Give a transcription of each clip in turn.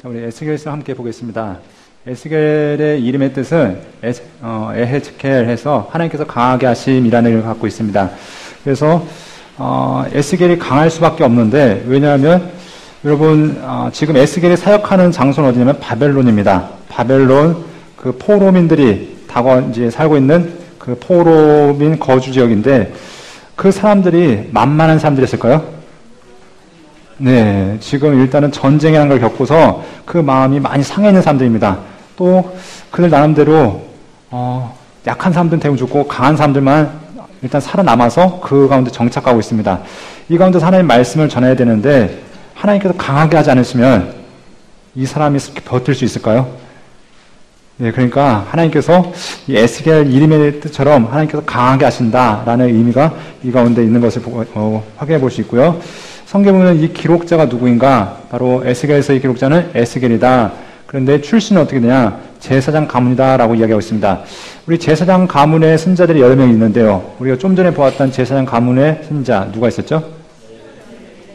자, 우리 에스겔서 함께 보겠습니다. 에스겔의 이름의 뜻은 에헤즈켈 해서 하나님께서 강하게 하심이라는 의미를 갖고 있습니다. 그래서 에스겔이 강할 수밖에 없는데, 왜냐하면 여러분 지금 에스겔이 사역하는 장소는 어디냐면 바벨론입니다. 바벨론 그 포로민들이 이제 살고 있는 그 포로민 거주 지역인데, 그 사람들이 만만한 사람들이었을까요? 네, 지금 일단은 전쟁이라는 걸 겪고서 그 마음이 많이 상해 있는 사람들입니다. 또 그들 나름대로 약한 사람들은 대부분 죽고 강한 사람들만 일단 살아남아서 그 가운데 정착하고 있습니다. 이 가운데서 하나님의 말씀을 전해야 되는데, 하나님께서 강하게 하지 않으시면 이 사람이 버틸 수 있을까요? 네, 그러니까 하나님께서 이 에스겔 이름의 뜻처럼 하나님께서 강하게 하신다라는 의미가 이 가운데 있는 것을 확인해 볼 수 있고요. 성경에 보면 이 기록자가 누구인가? 바로 에스겔서의 기록자는 에스겔이다. 그런데 출신은 어떻게 되냐? 제사장 가문이다라고 이야기하고 있습니다. 우리 제사장 가문의 선자들이 여러 명이 있는데요. 우리가 좀 전에 보았던 제사장 가문의 선자 누가 있었죠?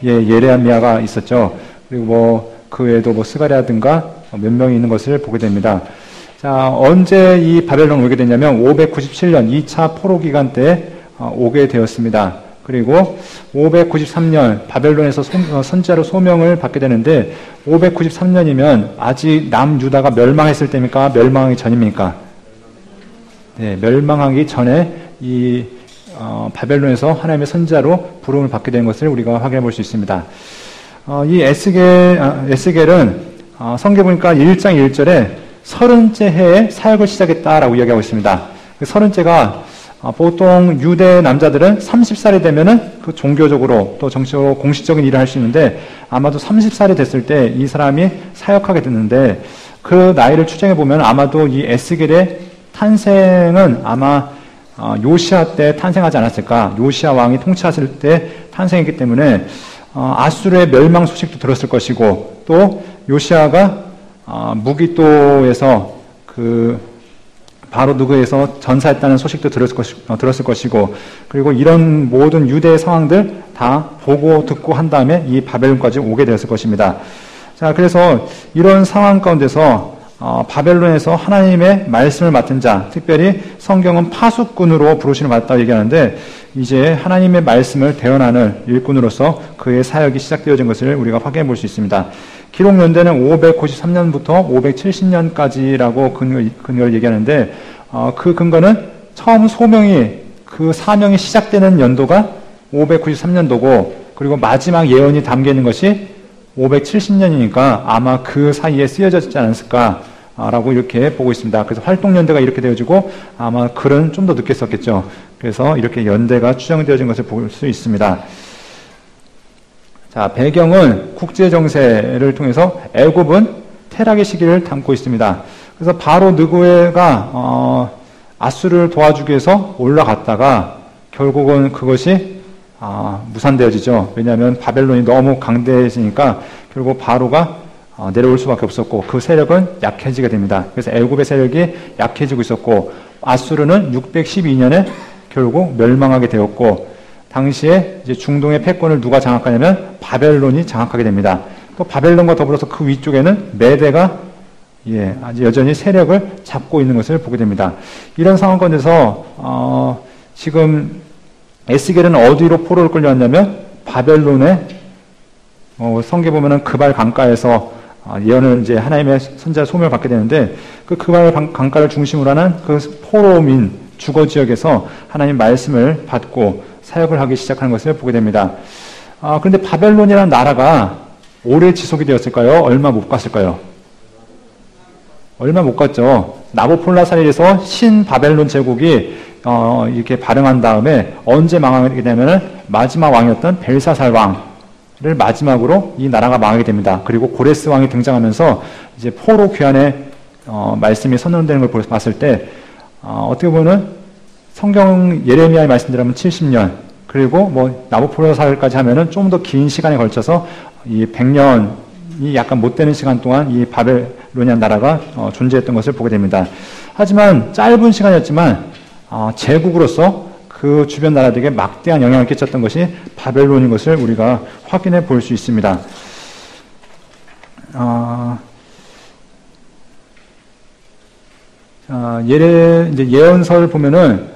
예, 예레미야가 있었죠. 그리고 그 외에도 스가랴든가 몇 명이 있는 것을 보게 됩니다. 자, 언제 이 바벨론 오게 됐냐면 597년 2차 포로 기간 때 오게 되었습니다. 그리고 593년 바벨론에서 선지자로 소명을 받게 되는데, 593년이면 아직 남유다가 멸망했을 때입니까? 멸망하기 전입니까? 네, 멸망하기 전에 이 바벨론에서 하나님의 선지자로 부름을 받게 된 것을 우리가 확인해 볼 수 있습니다. 이 에스겔은 성경 보니까 1장 1절에 30째 해에 사역을 시작했다라고 이야기하고 있습니다. 그 30째가 보통 유대 남자들은 30살이 되면은 그 종교적으로 또 정치적으로 공식적인 일을 할 수 있는데, 아마도 30살이 됐을 때 이 사람이 사역하게 됐는데, 그 나이를 추정해 보면 아마도 이 에스겔의 탄생은 아마 요시아 때 탄생하지 않았을까. 요시아 왕이 통치하실 때 탄생했기 때문에 아수르의 멸망 소식도 들었을 것이고, 또 요시아가 무기또에서 바로 누구에서 전사했다는 소식도 들었을 것이고, 그리고 이런 모든 유대의 상황들 다 보고 듣고 한 다음에 이 바벨론까지 오게 되었을 것입니다. 자, 그래서 이런 상황 가운데서 바벨론에서 하나님의 말씀을 맡은 자, 특별히 성경은 파수꾼으로 부르심을 받았다고 얘기하는데, 이제 하나님의 말씀을 대언하는 일꾼으로서 그의 사역이 시작되어진 것을 우리가 확인해 볼 수 있습니다. 기록 연대는 593년부터 570년까지라고 근거를 얘기하는데, 그 근거는 처음 소명이, 그 사명이 시작되는 연도가 593년도고, 그리고 마지막 예언이 담겨 있는 것이 570년이니까 아마 그 사이에 쓰여졌지 않았을까라고 이렇게 보고 있습니다. 그래서 활동 연대가 이렇게 되어지고, 아마 글은 좀 더 늦게 썼겠죠. 그래서 이렇게 연대가 추정되어진 것을 볼 수 있습니다. 자, 배경은 국제 정세를 통해서 애굽은 퇴락의 시기를 담고 있습니다. 그래서 바로 느고헤가 아수르를 도와주기 위해서 올라갔다가 결국은 그것이 무산되어지죠. 왜냐하면 바벨론이 너무 강대해지니까 결국 바로가 내려올 수밖에 없었고, 그 세력은 약해지게 됩니다. 그래서 애굽의 세력이 약해지고 있었고, 아수르는 612년에 결국 멸망하게 되었고, 당시에 이제 중동의 패권을 누가 장악하냐면 바벨론이 장악하게 됩니다. 또 바벨론과 더불어서 그 위쪽에는 메대가 아주 여전히 세력을 잡고 있는 것을 보게 됩니다. 이런 상황 가운데서 지금 에스겔은 어디로 포로를 끌려왔냐면 바벨론의 성경 보면은 그발 강가에서 예언을 이제 하나님의 선지자 소명을 받게 되는데, 그 그발 강가를 중심으로 하는 그 포로민 주거 지역에서 하나님 말씀을 받고 사역을 하기 시작하는 것을 보게 됩니다. 그런데 바벨론이라는 나라가 오래 지속이 되었을까요? 얼마 못 갔을까요? 얼마 못 갔죠. 나보폴라살에서 신바벨론 제국이 이렇게 발흥한 다음에 언제 망하게 되면은 마지막 왕이었던 벨사살 왕을 마지막으로 이 나라가 망하게 됩니다. 그리고 고레스 왕이 등장하면서 이제 포로 귀환의 말씀이 선언되는 걸 봤을 때, 어떻게 보면은 성경 예레미야의 말씀대로면 70년, 그리고 뭐 나부코도노살까지 하면은 좀 더 긴 시간에 걸쳐서 이 100년이 약간 못 되는 시간 동안 이 바벨로니안 나라가 존재했던 것을 보게 됩니다. 하지만 짧은 시간이었지만 제국으로서 그 주변 나라들에게 막대한 영향을 끼쳤던 것이 바벨론인 것을 우리가 확인해 볼 수 있습니다. 이제 예언서를 보면은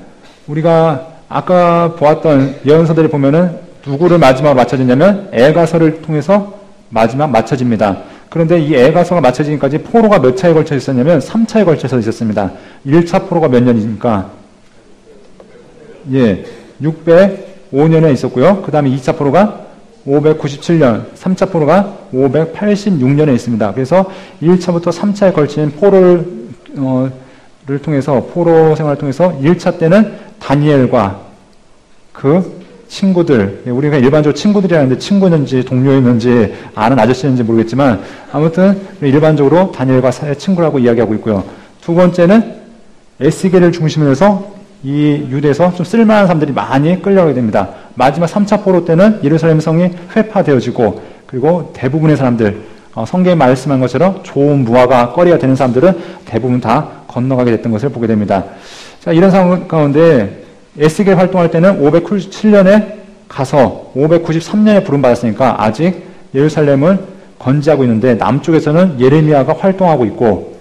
우리가 아까 보았던 예언서들을 보면은 누구를 마지막으로 맞춰지냐면 애가서를 통해서 마지막 맞춰집니다. 그런데 이 애가서가 맞춰지기까지 포로가 몇 차에 걸쳐 있었냐면 3차에 걸쳐서 있었습니다. 1차 포로가 몇 년입니까? 605년에 있었고요. 그 다음에 2차 포로가 597년, 3차 포로가 586년에 있습니다. 그래서 1차부터 3차에 걸친 포로를 통해서, 포로 생활을 통해서 1차 때는 다니엘과 그 친구들, 우리가 일반적으로 친구들이라는데 친구였는지 동료였는지 아는 아저씨였는지 모르겠지만 아무튼 일반적으로 다니엘과 친구라고 이야기하고 있고요. 두 번째는 에스겔을 중심으로 해서 이 유대에서 좀 쓸만한 사람들이 많이 끌려가게 됩니다. 마지막 3차 포로 때는 예루살렘 성이 회파되어지고 그리고 대부분의 사람들, 성경에 말씀한 것처럼 좋은 무화과 거리가 되는 사람들은 대부분 다 건너가게 됐던 것을 보게 됩니다. 자, 이런 상황 가운데 에스겔 활동할 때는 597년에 가서 593년에 부름받았으니까 아직 예루살렘을 건지하고 있는데 남쪽에서는 예레미야가 활동하고 있고,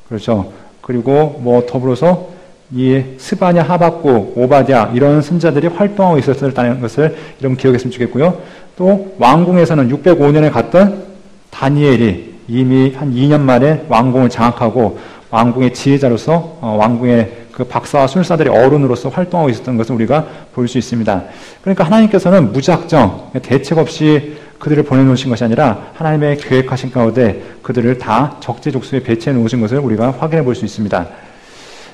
그렇죠. 그리고 뭐 더불어서 이 스바냐, 하박국, 오바댜 이런 선지자들이 활동하고 있었다는 것을 여러분 기억했으면 좋겠고요. 또 왕궁에서는 605년에 갔던 다니엘이 이미 한 2년 만에 왕궁을 장악하고 왕궁의 지혜자로서 왕궁의 그 박사와 술사들의 어른으로서 활동하고 있었던 것을 우리가 볼 수 있습니다. 그러니까 하나님께서는 무작정 대책 없이 그들을 보내놓으신 것이 아니라 하나님의 계획하신 가운데 그들을 다 적재적소에 배치해 놓으신 것을 우리가 확인해 볼 수 있습니다.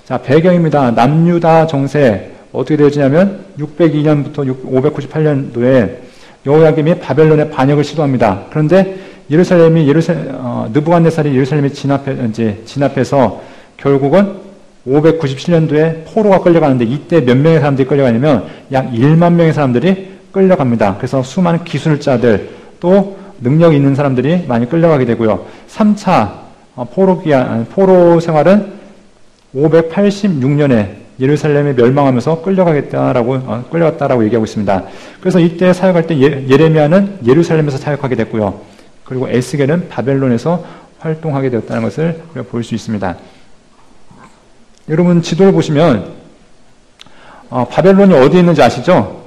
자, 배경입니다. 남유다 정세 어떻게 되어지냐면 602년부터 598년도에 여호야김이 바벨론의 반역을 시도합니다. 그런데 느부갓네살이 예루살렘에 진압해서 결국은 597년도에 포로가 끌려가는데 이때 몇 명의 사람들이 끌려가냐면 약 1만 명의 사람들이 끌려갑니다. 그래서 수많은 기술자들 또 능력 있는 사람들이 많이 끌려가게 되고요. 3차 포로 생활은 586년에 예루살렘에 멸망하면서 끌려갔다라고 얘기하고 있습니다. 그래서 이때 사역할 때 예레미야는 예루살렘에서 사역하게 됐고요. 그리고 에스겔은 바벨론에서 활동하게 되었다는 것을 우리가 볼 수 있습니다. 여러분 지도를 보시면 바벨론이 어디에 있는지 아시죠?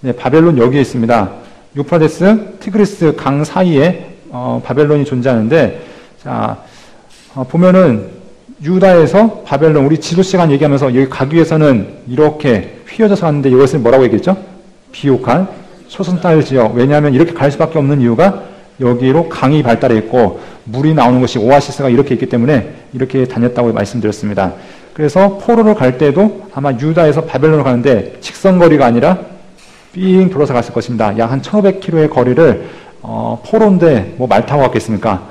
네, 바벨론 여기에 있습니다. 유프라데스, 티그리스 강 사이에 바벨론이 존재하는데, 자 보면은 유다에서 바벨론, 우리 지도 시간 얘기하면서 여기 가기 위해서는 이렇게 휘어져서 갔는데 이것을 뭐라고 얘기했죠? 비옥한 초선딸 지역. 왜냐하면 이렇게 갈 수밖에 없는 이유가 여기로 강이 발달해 있고 물이 나오는 것이 오아시스가 이렇게 있기 때문에 이렇게 다녔다고 말씀드렸습니다. 그래서 포로를 갈 때도 아마 유다에서 바벨론을 가는데 직선거리가 아니라 삥 돌아서 갔을 것입니다. 약 한 1500km의 거리를 포로인데 뭐 말 타고 갔겠습니까?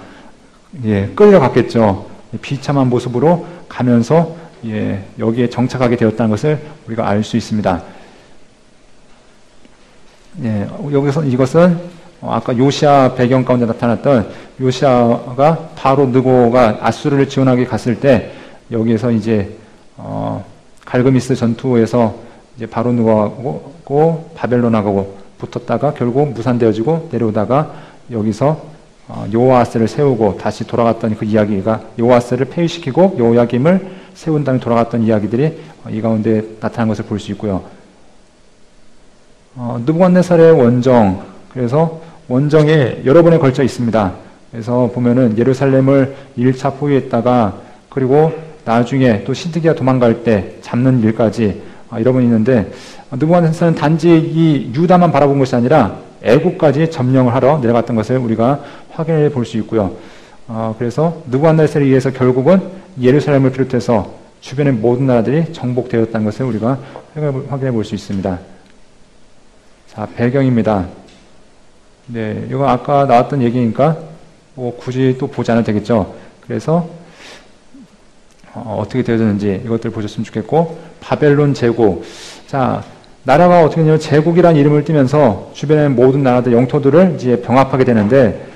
예, 끌려갔겠죠. 비참한 모습으로 가면서 여기에 정착하게 되었다는 것을 우리가 알 수 있습니다. 예, 여기서 이것은 아까 요시아 배경 가운데 나타났던 요시아가 바로 느고가 아수르를 지원하게 갔을 때 여기에서 이제 갈그미스 전투에서 이제 바로 느고하고 바벨론하고 붙었다가 결국 무산되어지고 내려오다가 여기서 요아스를 세우고 다시 돌아갔던 그 이야기가 요아스를 폐위시키고 요야김을 세운 다음에 돌아갔던 이야기들이 이 가운데 나타난 것을 볼 수 있고요. 느부갓네살의 원정, 그래서 원정에 여러 번에 걸쳐 있습니다. 그래서 보면은 예루살렘을 1차 포위했다가 그리고 나중에 또 시드기야 도망갈 때 잡는 일까지 여러 번 있는데, 느부갓네살은 단지 이 유다만 바라본 것이 아니라 애국까지 점령을 하러 내려갔던 것을 우리가 확인해 볼 수 있고요. 그래서 느부갓네살에 의해서 결국은 예루살렘을 비롯해서 주변의 모든 나라들이 정복되었다는 것을 우리가 확인해 볼 수 있습니다. 자, 배경입니다. 네, 이거 아까 나왔던 얘기니까 뭐 굳이 또 보지 않아도 되겠죠. 그래서 어떻게 되어졌는지 이것들 보셨으면 좋겠고, 바벨론 제국. 자, 나라가 어떻게 되냐면 제국이라는 이름을 띠면서 주변의 모든 나라들 영토들을 이제 병합하게 되는데,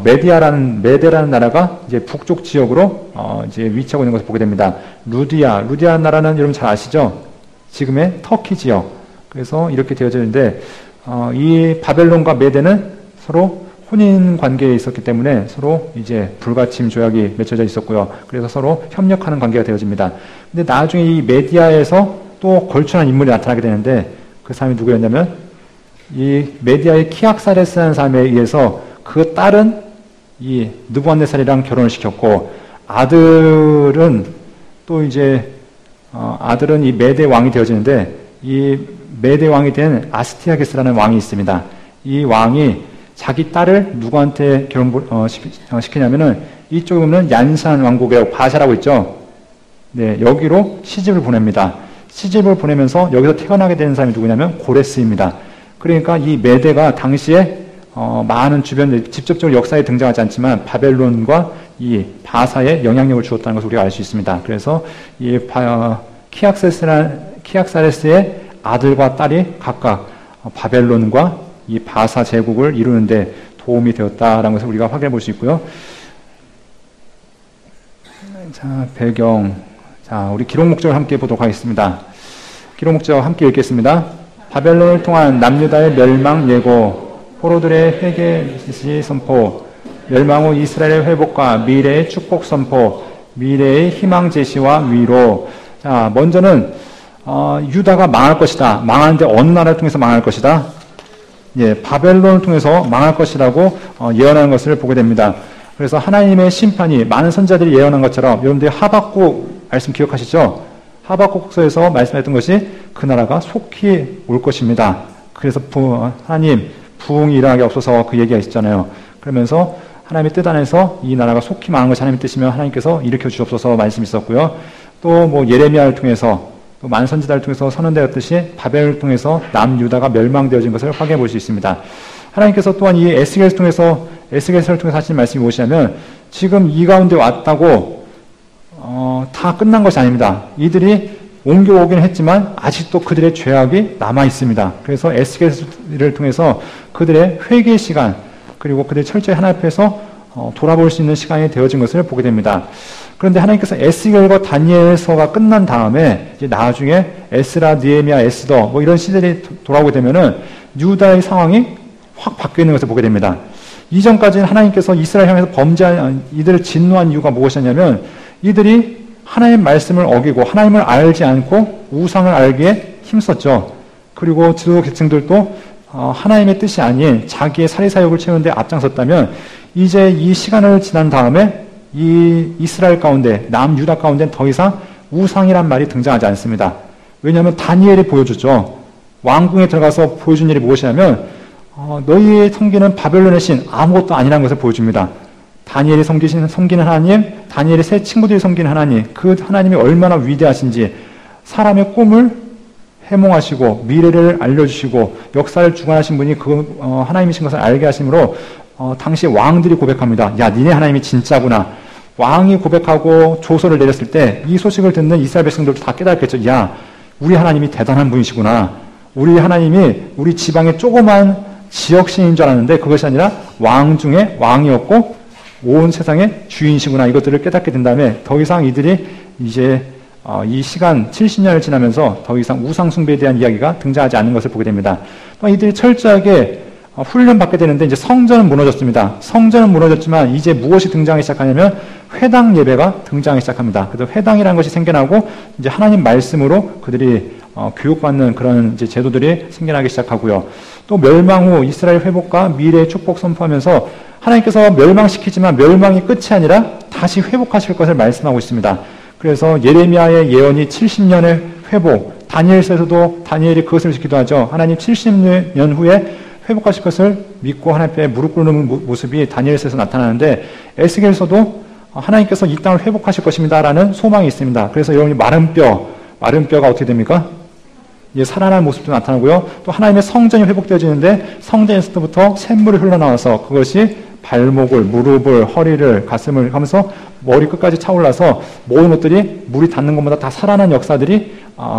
메데라는 나라가 이제 북쪽 지역으로 이제 위치하고 있는 것을 보게 됩니다. 루디아 나라는 여러분 잘 아시죠? 지금의 터키 지역. 그래서 이렇게 되어져 있는데, 이 바벨론과 메데는 서로 혼인 관계에 있었기 때문에 서로 이제 불가침 조약이 맺혀져 있었고요. 그래서 서로 협력하는 관계가 되어집니다. 근데 나중에 이 메디아에서 또 걸출한 인물이 나타나게 되는데 그 사람이 누구였냐면 이 메디아의 키악사레스라는 사람에 의해서 그 딸은 이 느부갓네살이랑 결혼을 시켰고 아들은 또 이제 아들은 이 메대 왕이 되어지는데 이 메대 왕이 된 아스티아게스라는 왕이 있습니다. 이 왕이 자기 딸을 누구한테 시키냐면은 이쪽에 보면 얀산 왕국이라고 바샤라고 있죠. 네, 여기로 시집을 보냅니다. 시집을 보내면서 여기서 태어나게 되는 사람이 누구냐면 고레스입니다. 그러니까 이 메대가 당시에 많은 주변 직접적으로 역사에 등장하지 않지만 바벨론과 이 바사에 영향력을 주었다는 것을 우리가 알 수 있습니다. 그래서 이 키악사레스의 아들과 딸이 각각 바벨론과 이 바사 제국을 이루는데 도움이 되었다라는 것을 우리가 확인해 볼 수 있고요. 자, 배경. 자, 우리 기록 목적을 함께 보도록 하겠습니다. 기록 목적 함께 읽겠습니다. 바벨론을 통한 남유다의 멸망 예고, 포로들의 회개 시 선포, 멸망 후 이스라엘의 회복과 미래의 축복 선포, 미래의 희망 제시와 위로. 자, 먼저는 유다가 망할 것이다. 망하는데 어느 나라를 통해서 망할 것이다? 예, 바벨론을 통해서 망할 것이라고 예언하는 것을 보게 됩니다. 그래서 하나님의 심판이 많은 선지자들이 예언한 것처럼 여러분들이 하박국 말씀 기억하시죠? 하박국서에서 말씀했던 것이 그 나라가 속히 올 것입니다. 그래서 하나님 부흥이 일어나게 없어서 그 얘기가 있잖아요. 그러면서 하나님의 뜻 안에서 이 나라가 속히 망한 것이 하나님의 뜻이면 하나님께서 일으켜 주옵소서 말씀이 있었고요. 또 뭐 예레미야를 통해서 또 많은 선지자를 통해서 선언되었듯이 바벨을 통해서 남유다가 멸망되어진 것을 확인해 볼 수 있습니다. 하나님께서 또한 이 에스겔을 통해서 하신 말씀이 무엇이냐면 지금 이 가운데 왔다고 다 끝난 것이 아닙니다. 이들이 옮겨오긴 했지만 아직도 그들의 죄악이 남아 있습니다. 그래서 에스겔을 통해서 그들의 회개 시간 그리고 그들의 철저히 하나님 앞에서 돌아볼 수 있는 시간이 되어진 것을 보게 됩니다. 그런데 하나님께서 에스겔과 다니엘서가 끝난 다음에 이제 나중에 에스라, 느헤미야, 에스더 뭐 이런 시대들이 돌아오게 되면은 유다의 상황이 확 바뀌어 있는 것을 보게 됩니다. 이전까지는 하나님께서 이스라엘 향해서 범죄한 이들을 진노한 이유가 무엇이냐면 이들이 하나님의 말씀을 어기고 하나님을 알지 않고 우상을 알기에 힘썼죠. 그리고 지도 계층들도 하나님의 뜻이 아닌 자기의 사리사욕을 채우는 데 앞장섰다면 이제 이 시간을 지난 다음에 이 이스라엘 가운데 남유다 가운데는 더 이상 우상이란 말이 등장하지 않습니다. 왜냐하면 다니엘이 보여줬죠. 왕궁에 들어가서 보여준 일이 무엇이냐면 너희의 섬기는 바벨론의 신 아무것도 아니라는 것을 보여줍니다. 다니엘이 섬기는 하나님, 다니엘의 세 친구들이 섬기는 하나님, 그 하나님이 얼마나 위대하신지 사람의 꿈을 해몽하시고 미래를 알려주시고 역사를 주관하신 분이 그 하나님이신 것을 알게 하심으로 당시 왕들이 고백합니다. 야, 니네 하나님이 진짜구나. 왕이 고백하고 조서를 내렸을 때 이 소식을 듣는 이스라엘 백성들도 다 깨달았겠죠. 야, 우리 하나님이 대단한 분이시구나. 우리 하나님이 우리 지방의 조그만 지역신인 줄 알았는데 그것이 아니라 왕 중에 왕이었고 온 세상의 주인이시구나. 이것들을 깨닫게 된 다음에 더 이상 이들이 이제 이 시간 70년을 지나면서 더 이상 우상 숭배에 대한 이야기가 등장하지 않는 것을 보게 됩니다. 또 이들이 철저하게 훈련받게 되는데 이제 성전은 무너졌습니다. 성전은 무너졌지만 이제 무엇이 등장하기 시작하냐면 회당 예배가 등장하기 시작합니다. 그래서 회당이라는 것이 생겨나고 이제 하나님 말씀으로 그들이 교육받는 그런 이제 제도들이 생겨나기 시작하고요. 또 멸망 후 이스라엘 회복과 미래의 축복 선포하면서 하나님께서 멸망시키지만 멸망이 끝이 아니라 다시 회복하실 것을 말씀하고 있습니다. 그래서 예레미야의 예언이 70년의 회복, 다니엘서에서도 다니엘이 그것을 기도하죠. 하나님 70년 후에 회복하실 것을 믿고 하나님 앞에 무릎 꿇는 모습이 다니엘서에서 나타나는데 에스겔서도 하나님께서 이 땅을 회복하실 것입니다라는 소망이 있습니다. 그래서 여러분이 마른 뼈가 어떻게 됩니까? 이제 살아나는 모습도 나타나고요. 또 하나님의 성전이 회복되어지는데 성전에서부터 샘물이 흘러나와서 그것이 발목을, 무릎을, 허리를, 가슴을 하면서 머리 끝까지 차올라서 모든 것들이 물이 닿는 것마다 다 살아난 역사들이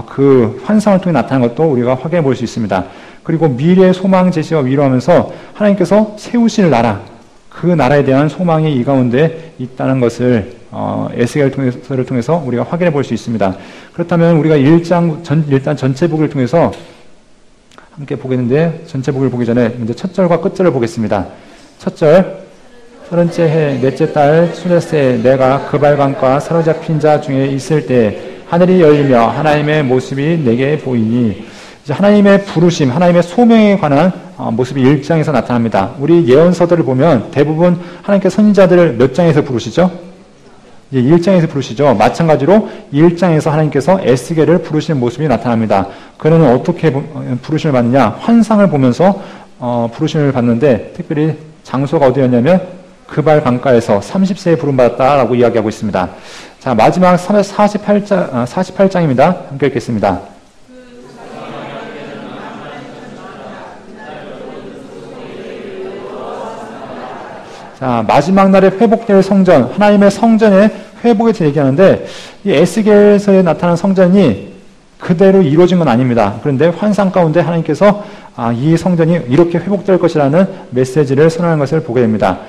그 환상을 통해 나타나는 것도 우리가 확인해 볼 수 있습니다. 그리고 미래의 소망 제시와 위로하면서 하나님께서 세우실 나라, 그 나라에 대한 소망이 이 가운데 있다는 것을 에스겔을 통해서 우리가 확인해 볼 수 있습니다. 그렇다면 우리가 일단 전체 보기를 통해서 함께 보겠는데 전체 보기를 보기 전에 먼저 첫 절과 끝 절을 보겠습니다. 첫절, 30째 해 넷째 달 수레세 내가 그발강가 사로잡힌 자 중에 있을 때 하늘이 열리며 하나님의 모습이 내게 보이니 이제 하나님의 부르심, 하나님의 소명에 관한 모습이 1장에서 나타납니다. 우리 예언서들을 보면 대부분 하나님께서 선지자들을 몇 장에서 부르시죠? 1장에서 부르시죠. 마찬가지로 1장에서 하나님께서 에스겔을 부르시는 모습이 나타납니다. 그는 어떻게 부르심을 받느냐? 환상을 보면서 부르심을 받는데 특별히 장소가 어디였냐면 그발 강가에서 30세에 부름받았다라고 이야기하고 있습니다. 자, 마지막 48장입니다. 함께 읽겠습니다. 자, 마지막 날에 회복될 성전, 하나님의 성전의 회복에 대해 얘기하는데 이 에스겔서에 나타난 성전이 그대로 이루어진 건 아닙니다. 그런데 환상 가운데 하나님께서 이 성전이 이렇게 회복될 것이라는 메시지를 선언하는 것을 보게 됩니다.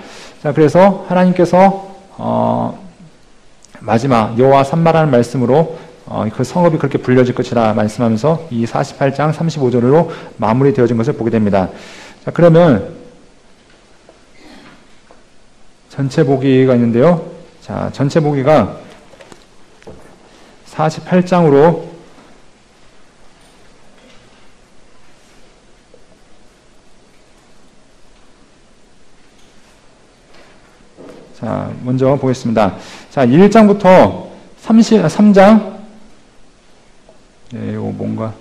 자, 그래서 하나님께서 마지막 여호와 산마라는 말씀으로 그 성읍이 그렇게 불려질 것이라 말씀하면서 이 48장 35절로 마무리되어진 것을 보게 됩니다. 자, 그러면 전체 보기가 있는데요. 자, 전체 보기가 48장으로 자, 먼저 보겠습니다. 자, 1장부터 3장 이거 뭔가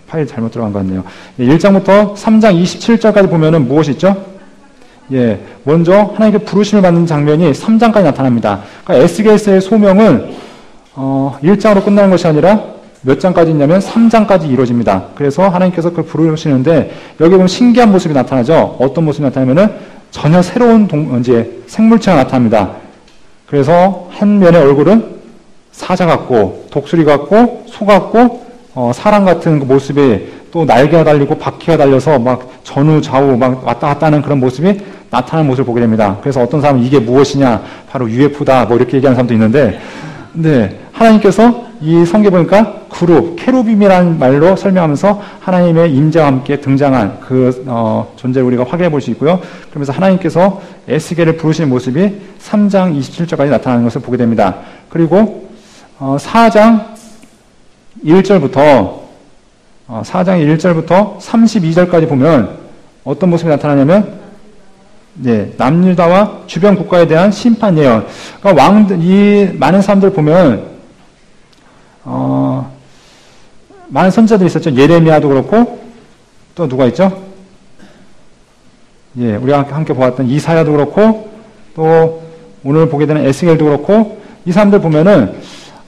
파일 잘못 들어간 것 같네요. 1장부터 3장 27절까지 보면은 무엇이 있죠? 먼저 하나님께 부르심을 받는 장면이 3장까지 나타납니다. 그러니까 에스겔서의 소명은 1장으로 끝나는 것이 아니라 몇 장까지 있냐면 3장까지 이루어집니다. 그래서 하나님께서 그걸 부르시는데 여기 보면 신기한 모습이 나타나죠. 어떤 모습이 나타나면은 전혀 새로운 이제 생물체가 나타납니다. 그래서 한 면의 얼굴은 사자 같고 독수리 같고 소 같고 사람 같은 그 모습이 또 날개가 달리고 바퀴가 달려서 막 전후 좌우 막 왔다 갔다 하는 그런 모습이 나타나는 모습을 보게 됩니다. 그래서 어떤 사람은 이게 무엇이냐 바로 UFO다 뭐 이렇게 얘기하는 사람도 있는데 하나님께서 이 성경에 보니까 그룹, 케루빔이라는 말로 설명하면서 하나님의 임재와 함께 등장한 그 존재를 우리가 확인해 볼 수 있고요. 그러면서 하나님께서 에스겔을 부르시는 모습이 3장 27절까지 나타나는 것을 보게 됩니다. 그리고 4장 1절부터 32절까지 보면 어떤 모습이 나타나냐면 남유다와 주변 국가에 대한 심판 예언. 그러니까 이 많은 사람들 보면 많은 선지자들이 있었죠. 예레미야도 그렇고 또 누가 있죠? 우리가 함께 보았던 이사야도 그렇고 또 오늘 보게 되는 에스겔도 그렇고 이 사람들 보면은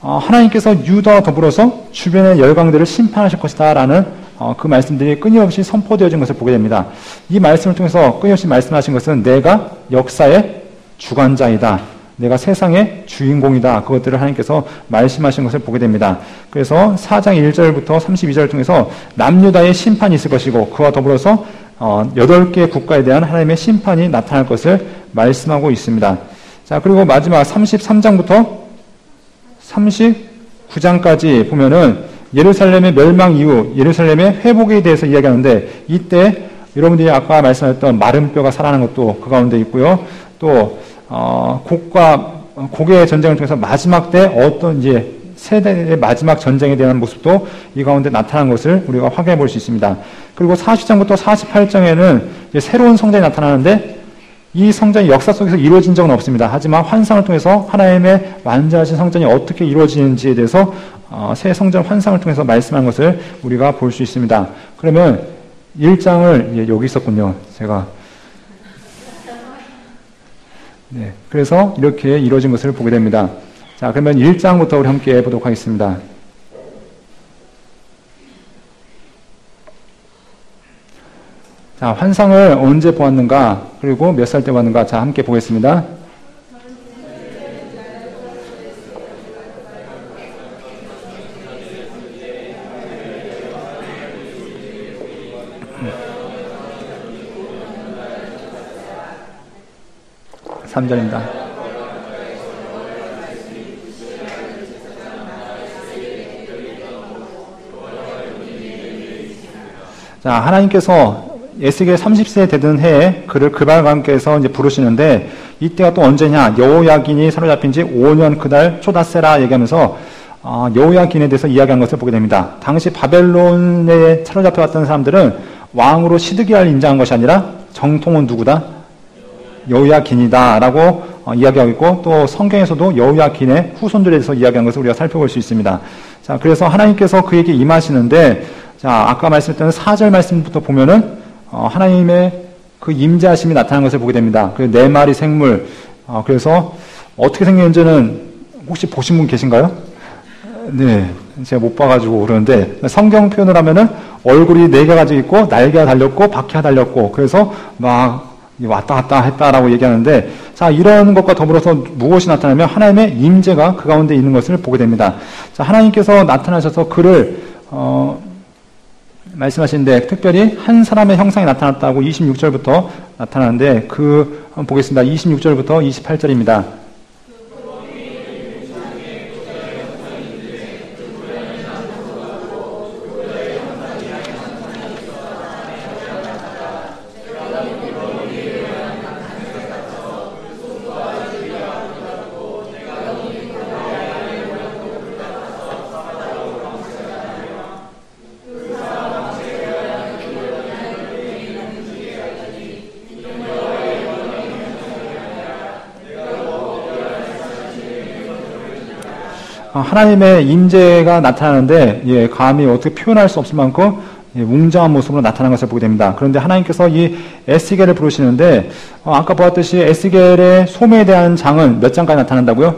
하나님께서 유다와 더불어서 주변의 열강들을 심판하실 것이다 라는 그 말씀들이 끊임없이 선포되어진 것을 보게 됩니다. 이 말씀을 통해서 끊임없이 말씀하신 것은 내가 역사의 주관자이다. 내가 세상의 주인공이다. 그것들을 하나님께서 말씀하신 것을 보게 됩니다. 그래서 4장 1절부터 32절을 통해서 남유다의 심판이 있을 것이고 그와 더불어서 8개 국가에 대한 하나님의 심판이 나타날 것을 말씀하고 있습니다. 자, 그리고 마지막 33장부터 39장까지 보면은 예루살렘의 멸망 이후 예루살렘의 회복에 대해서 이야기하는데 이때 여러분들이 아까 말씀하셨던 마른 뼈가 살아나는 것도 그 가운데 있고요. 또 곡의 전쟁을 통해서 마지막 때 어떤 이제 세대의 마지막 전쟁에 대한 모습도 이 가운데 나타난 것을 우리가 확인해 볼 수 있습니다. 그리고 40장부터 48장에는 이제 새로운 성전이 나타나는데 이 성전이 역사 속에서 이루어진 적은 없습니다. 하지만 환상을 통해서 하나님의 완전하신 성전이 어떻게 이루어지는지에 대해서 새 성전 환상을 통해서 말씀한 것을 우리가 볼 수 있습니다. 그러면 1장을 여기 있었군요. 제가 그래서 이렇게 이루어진 것을 보게 됩니다. 자, 그러면 1장부터 우리 함께 보도록 하겠습니다. 자, 환상을 언제 보았는가, 그리고 몇 살 때 보았는가, 자, 함께 보겠습니다. 삼 절입니다. 자, 하나님께서 에스겔 30세 되던 해에 그를 그발과 함께해서 이제 부르시는데 이때가 또 언제냐? 여호야긴이 사로잡힌 지 5년 그달 초닷새라 얘기하면서 여호야긴에 대해서 이야기한 것을 보게 됩니다. 당시 바벨론에 사로잡혀왔던 사람들은 왕으로 시드기야를 인정한 것이 아니라 정통은 누구다? 여호야긴이다라고 이야기하고 있고 또 성경에서도 여호야긴의 후손들에 대해서 이야기한 것을 우리가 살펴볼 수 있습니다. 자, 그래서 하나님께서 그에게 임하시는데 자, 아까 말씀드렸던 4절 말씀부터 보면은 하나님의 그 임재하심이 나타나는 것을 보게 됩니다. 그 네 마리 생물 그래서 어떻게 생겼는지는 혹시 보신 분 계신가요? 네, 제가 못 봐가지고 그러는데 성경 표현을 하면은 얼굴이 4개 가지고 있고 날개가 달렸고 바퀴가 달렸고 그래서 막 왔다 갔다 했다라고 얘기하는데 자 이런 것과 더불어서 무엇이 나타나면 하나님의 임재가 그 가운데 있는 것을 보게 됩니다. 자 하나님께서 나타나셔서 그를 말씀하시는데 특별히 한 사람의 형상이 나타났다고 26절부터 나타나는데 그 한번 보겠습니다. 26절부터 28절입니다. 하나님의 임재가 나타나는데 감히 어떻게 표현할 수 없을 만큼 웅장한 모습으로 나타난 것을 보게 됩니다. 그런데 하나님께서 이 에스겔을 부르시는데 아까 보았듯이 에스겔의 소매에 대한 장은 몇 장까지 나타난다고요?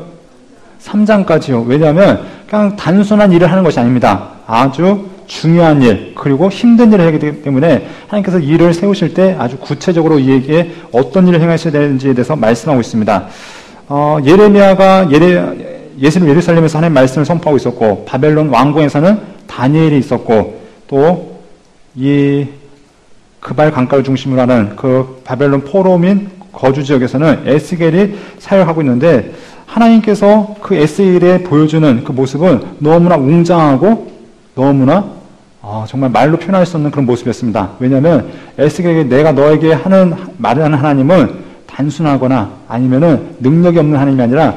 3장까지요. 왜냐하면 그냥 단순한 일을 하는 것이 아닙니다. 아주 중요한 일 그리고 힘든 일을 하기 때문에 하나님께서 일을 세우실 때 아주 구체적으로 이에게 어떤 일을 행하셔야 되는지에 대해서 말씀하고 있습니다. 예레미야가 예루살렘에서 하나님의 말씀을 선포하고 있었고 바벨론 왕궁에서는 다니엘이 있었고 또 이 그발 강가를 중심으로 하는 그 바벨론 포로민 거주 지역에서는 에스겔이 사역하고 있는데 하나님께서 그 에스겔에 보여주는 그 모습은 너무나 웅장하고 너무나 정말 말로 표현할 수 없는 그런 모습이었습니다. 왜냐하면 에스겔에게 내가 너에게 말하는 하나님은 단순하거나 아니면은 능력이 없는 하나님이 아니라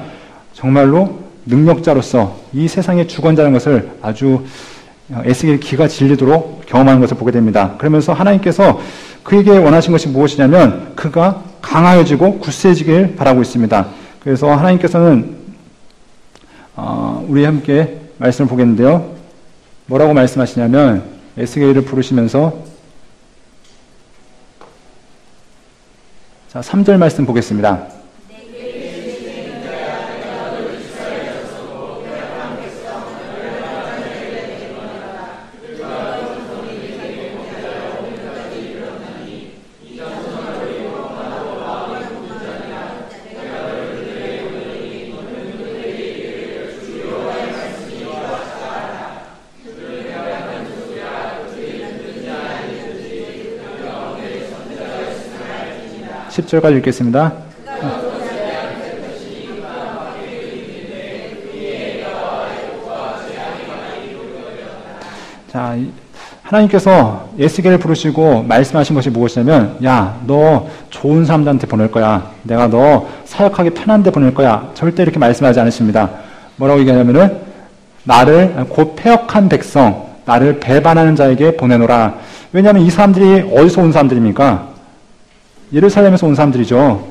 정말로 능력자로서 이 세상의 주권자라는 것을 아주 에스겔 기가 질리도록 경험하는 것을 보게 됩니다. 그러면서 하나님께서 그에게 원하신 것이 무엇이냐면 그가 강하여지고 굳세지길 바라고 있습니다. 그래서 하나님께서는 우리 함께 말씀을 보겠는데요. 뭐라고 말씀하시냐면 에스겔을 부르시면서 자 3절 말씀 보겠습니다. 10절까지 읽겠습니다. 자, 하나님께서 에스겔을 부르시고 말씀하신 것이 무엇이냐면 야, 너 좋은 사람들한테 보낼 거야. 내가 너 사역하기 편한 데 보낼 거야. 절대 이렇게 말씀하지 않으십니다. 뭐라고 얘기하냐면은 나를 곧 패역한 백성, 나를 배반하는 자에게 보내노라. 왜냐하면 이 사람들이 어디서 온 사람들입니까? 예루살렘에서 온 사람들이죠.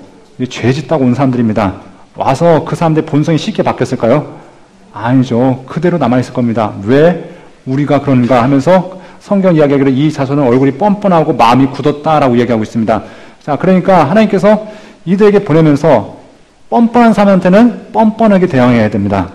죄 짓다고 온 사람들입니다. 와서 그 사람들의 본성이 쉽게 바뀌었을까요? 아니죠. 그대로 남아있을 겁니다. 왜 우리가 그런가 하면서 성경 이야기하기를 이 자손은 얼굴이 뻔뻔하고 마음이 굳었다라고 이야기하고 있습니다. 자, 그러니까 하나님께서 이들에게 보내면서 뻔뻔한 사람한테는 뻔뻔하게 대응해야 됩니다.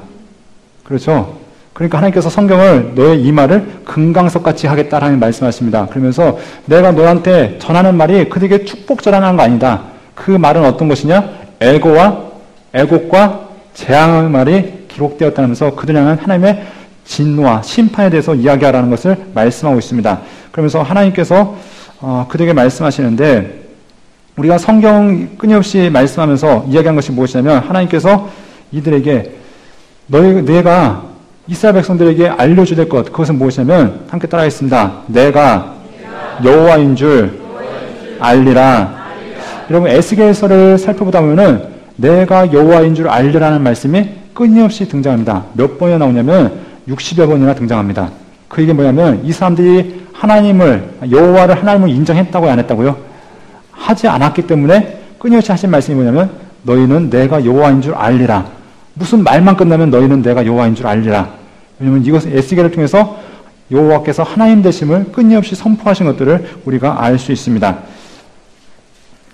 그렇죠? 그러니까 하나님께서 성경을 너의 이 말을 금강석같이 하겠다라는 말씀하십니다. 그러면서 내가 너한테 전하는 말이 그들에게 축복 전하는 거 아니다. 그 말은 어떤 것이냐? 애곡과 재앙의 말이 기록되었다면서 그들 향한 하나님의 진노와 심판에 대해서 이야기하라는 것을 말씀하고 있습니다. 그러면서 하나님께서 그들에게 말씀하시는데 우리가 성경 끊임없이 말씀하면서 이야기한 것이 무엇이냐면 하나님께서 이들에게 내가 이스라엘 백성들에게 알려줘야 될 것, 그것은 무엇이냐면 함께 따라하겠습니다. 내가 여호와인 줄 알리라. 여러분 에스겔서를 살펴보다 보면은 내가 여호와인 줄 알리라는 말씀이 끊임없이 등장합니다. 몇 번이나 나오냐면 60여 번이나 등장합니다. 그 얘기 뭐냐면 이 사람들이 여호와를 하나님을 인정했다고요, 안 했다고요? 하지 않았기 때문에 끊임없이 하신 말씀이 뭐냐면 너희는 내가 여호와인 줄 알리라. 무슨 말만 끝나면 너희는 내가 여호와인 줄 알리라. 왜냐면 이것은 에스겔을 통해서 여호와께서 하나님 되심을 끊임없이 선포하신 것들을 우리가 알 수 있습니다.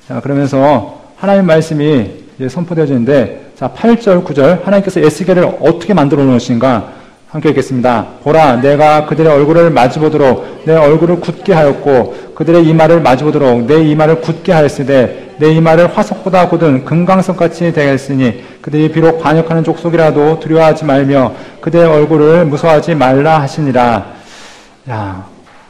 자, 그러면서 하나님 말씀이 이제 선포되어지는데, 자, 8절, 9절, 하나님께서 에스겔을 어떻게 만들어 놓으신가? 함께 읽겠습니다. 보라, 내가 그들의 얼굴을 마주보도록 내 얼굴을 굳게 하였고, 그들의 이마를 마주보도록 내 이마를 굳게 하였으되, 내 이마를 화석보다 곧은 금강석같이 되겠으니, 그들이 비록 반역하는 족속이라도 두려워하지 말며, 그들의 얼굴을 무서워하지 말라 하시니라. 야,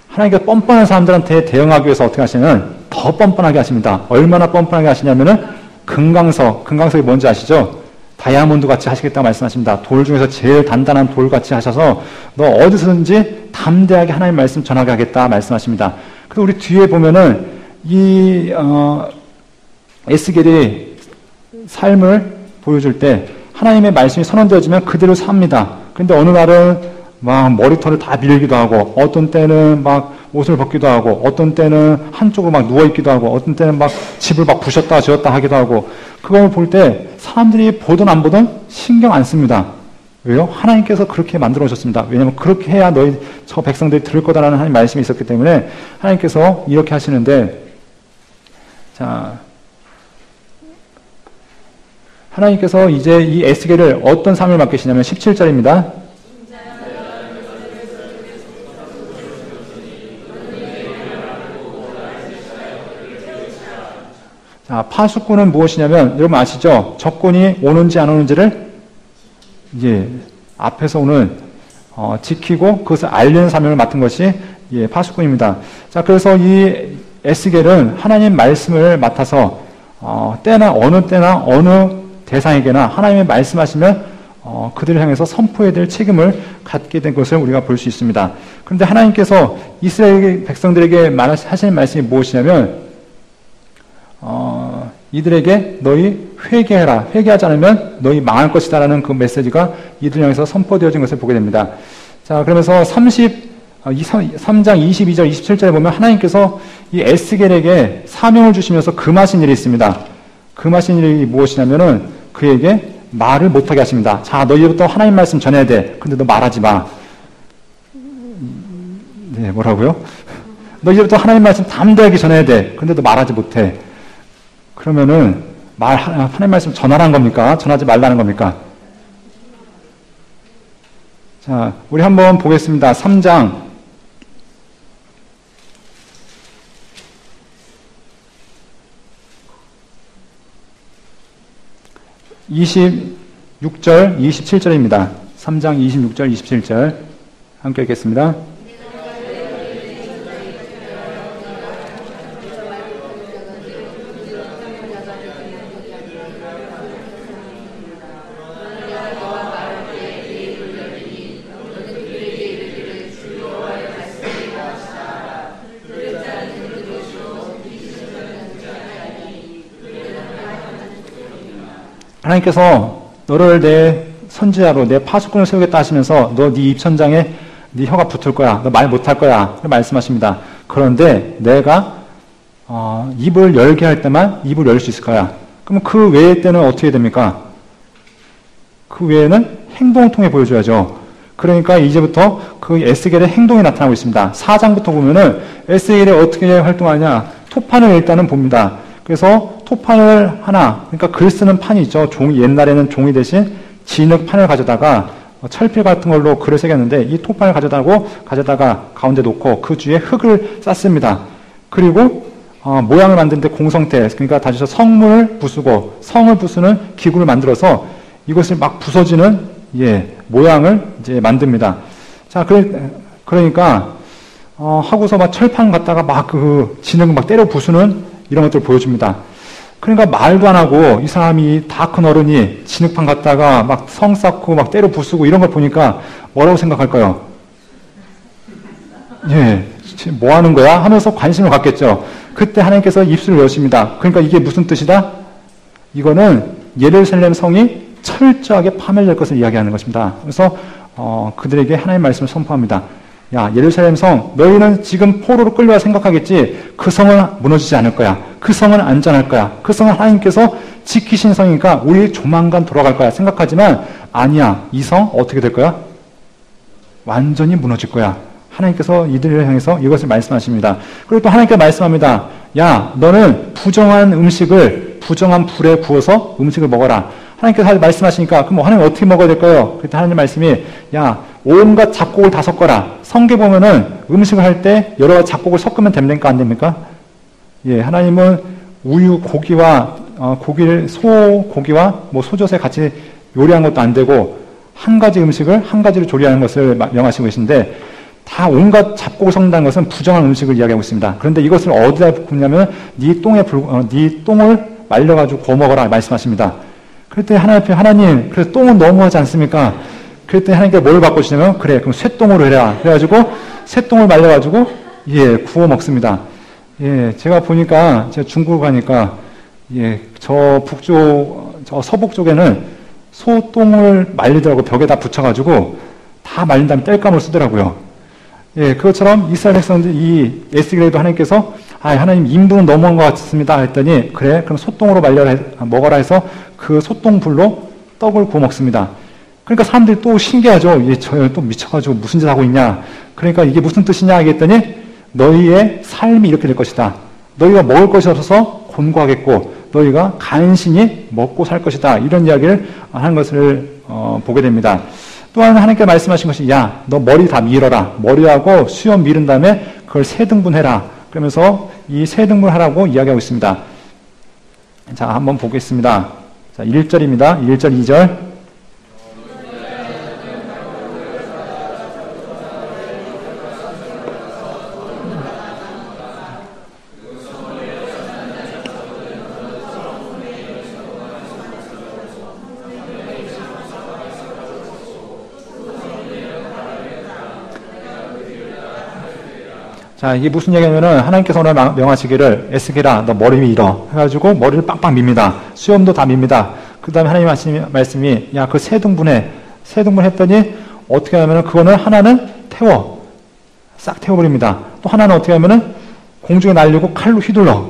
하나님께서 뻔뻔한 사람들한테 대응하기 위해서 어떻게 하시냐면, 더 뻔뻔하게 하십니다. 얼마나 뻔뻔하게 하시냐면은, 금강석이 뭔지 아시죠? 다이아몬드 같이 하시겠다고 말씀하십니다. 돌 중에서 제일 단단한 돌 같이 하셔서 너 어디서든지 담대하게 하나님 말씀 전하게 하겠다 말씀하십니다. 그래서 우리 뒤에 보면은 에스겔이 삶을 보여줄 때 하나님의 말씀이 선언되어지면 그대로 삽니다. 그런데 어느 날은 막 머리털을 다 밀기도 하고, 어떤 때는 막 옷을 벗기도 하고, 어떤 때는 한쪽으로 막 누워있기도 하고, 어떤 때는 막 집을 막 부셨다 지었다 하기도 하고, 그걸 볼 때 사람들이 보든 안 보든 신경 안 씁니다. 왜요? 하나님께서 그렇게 만들어 오셨습니다. 왜냐하면 그렇게 해야 저 백성들이 들을 거다라는 하나님 말씀이 있었기 때문에 하나님께서 이렇게 하시는데, 자, 하나님께서 이제 이 에스겔을 어떤 삶을 맡기시냐면 17절입니다. 자, 파수꾼은 무엇이냐면, 여러분 아시죠? 적군이 오는지 안 오는지를 이제 앞에서 오는 지키고 그것을 알리는 사명을 맡은 것이 파수꾼입니다. 자, 그래서 이 에스겔은 하나님 말씀을 맡아서 때나 어느 대상에게나 하나님의 말씀하시면 그들을 향해서 선포해야 될 책임을 갖게 된 것을 우리가 볼 수 있습니다. 그런데 하나님께서 이스라엘 백성들에게 하시는 말씀이 무엇이냐면, 이들에게 너희 회개해라. 회개하지 않으면 너희 망할 것이다 라는 그 메시지가 이들 향해서 선포되어진 것을 보게 됩니다. 자, 그러면서 3장 22절, 27절에 보면 하나님께서 이 에스겔에게 사명을 주시면서 금하신 일이 있습니다. 금하신 일이 무엇이냐면은 그에게 말을 못하게 하십니다. 자, 너희부터 하나님 말씀 전해야 돼. 근데 너 말하지 마. 네, 뭐라고요? 너희부터 하나님 말씀 담대하게 전해야 돼. 근데 너 말하지 못해. 그러면은 하나님 말씀 전하라는 겁니까? 전하지 말라는 겁니까? 자, 우리 한번 보겠습니다. 3장 26절, 27절입니다. 3장 26절, 27절 함께 읽겠습니다. 하나님께서 너를 내 선지자로 내 파수꾼을 세우겠다 하시면서 너 네 입천장에 네 혀가 붙을 거야. 너 말 못할 거야. 말씀하십니다. 그런데 내가 입을 열게 할 때만 입을 열 수 있을 거야. 그럼 그 외의 때는 어떻게 됩니까? 그 외에는 행동을 통해 보여줘야죠. 그러니까 이제부터 그 에스겔의 행동이 나타나고 있습니다. 4장부터 보면은 에스겔이 어떻게 활동하냐. 토판을 일단은 봅니다. 그래서 토판을 하나, 그러니까 글 쓰는 판이 있죠. 옛날에는 종이 대신 진흙판을 가져다가 철필 같은 걸로 글을 새겼는데 이 토판을 가져다가 가운데 놓고 그 주위에 흙을 쌌습니다. 그리고 모양을 만드는데 공성태, 그러니까 다시 성을 부수는 기구를 만들어서 이것을 막 부서지는 모양을 이제 만듭니다. 자, 그러니까 하고서 막 철판 갖다가 막 그 진흙을 막 때려 부수는 이런 것들을 보여줍니다. 그러니까 말도 안 하고 이 사람이 다 큰 어른이 진흙판 갖다가 막 성 쌓고 막 때려 부수고 이런 걸 보니까 뭐라고 생각할까요? 뭐 하는 거야? 하면서 관심을 갖겠죠. 그때 하나님께서 입술을 여십니다. 그러니까 이게 무슨 뜻이다? 이거는 예루살렘 성이 철저하게 파멸될 것을 이야기하는 것입니다. 그래서 그들에게 하나님의 말씀을 선포합니다. 야, 예루살렘 성, 너희는 지금 포로로 끌려와 생각하겠지. 그 성은 무너지지 않을 거야. 그 성은 안전할 거야. 그 성은 하나님께서 지키신 성이니까 우리 조만간 돌아갈 거야 생각하지만 아니야. 이 성 어떻게 될 거야? 완전히 무너질 거야. 하나님께서 이들을 향해서 이것을 말씀하십니다. 그리고 또 하나님께서 말씀합니다. 야, 너는 부정한 음식을 부정한 불에 구워서 음식을 먹어라. 하나님께서 말씀하시니까 그럼 하나님 어떻게 먹어야 될까요? 그때 하나님 말씀이 야, 온갖 잡곡을 다 섞어라. 성경 보면은 음식을 할 때 여러 가지 잡곡을 섞으면 됩니까? 안 됩니까? 예, 하나님은 우유, 고기와 고기를 소고기와 뭐 소젓에 같이 요리한 것도 안 되고 한 가지 음식을 한 가지로 조리하는 것을 명하시고 계신데 다 온갖 잡곡을 섞는다는 것은 부정한 음식을 이야기하고 있습니다. 그런데 이것을 어디다 붓냐면 네 똥을 말려가지고 구워 먹어라 말씀하십니다. 그랬더니 하나님, 그래서 똥은 너무하지 않습니까? 그랬더니 하나님께서 뭘 바꾸시냐면, 그래, 그럼 쇠똥으로 해라. 그래가지고, 쇠똥을 말려가지고, 예, 구워 먹습니다. 예, 제가 보니까, 제가 중국을 가니까, 예, 저 서북 쪽에는 소똥을 말리더라고 벽에다 붙여가지고, 다 말린 다음에 땔감을 쓰더라고요. 예, 그것처럼 이스라엘 백성들, 이 에스겔에도 하나님께서, 하나님 인분은 너무한 것 같습니다. 했더니, 그래, 그럼 소똥으로 먹어라 해서 그 소똥불로 떡을 구워 먹습니다. 그러니까 사람들이 또 신기하죠. 저 또 미쳐가지고 무슨 짓 하고 있냐. 그러니까 이게 무슨 뜻이냐 하겠더니 너희의 삶이 이렇게 될 것이다. 너희가 먹을 것이 없어서 곤고하겠고 너희가 간신히 먹고 살 것이다. 이런 이야기를 하는 것을 보게 됩니다. 또한 하나님께서 말씀하신 것이 야, 너 머리 다 밀어라. 머리하고 수염 밀은 다음에 그걸 세 등분해라. 그러면서 이 세 등분하라고 이야기하고 있습니다. 자, 한번 보겠습니다. 자, 1절입니다. 1절, 2절. 자, 이게 무슨 얘기냐면은 하나님께서 오늘 명하시기를 에스겔아, 너 머리 밀어 해가지고 머리를 빵빵 밉니다. 수염도 다 밉니다. 그 다음에 하나님 말씀이 야, 그 세 등분해. 세 등분 했더니 어떻게 하면은 그거는 하나는 태워. 싹 태워버립니다. 또 하나는 어떻게 하면은 공중에 날리고 칼로 휘둘러.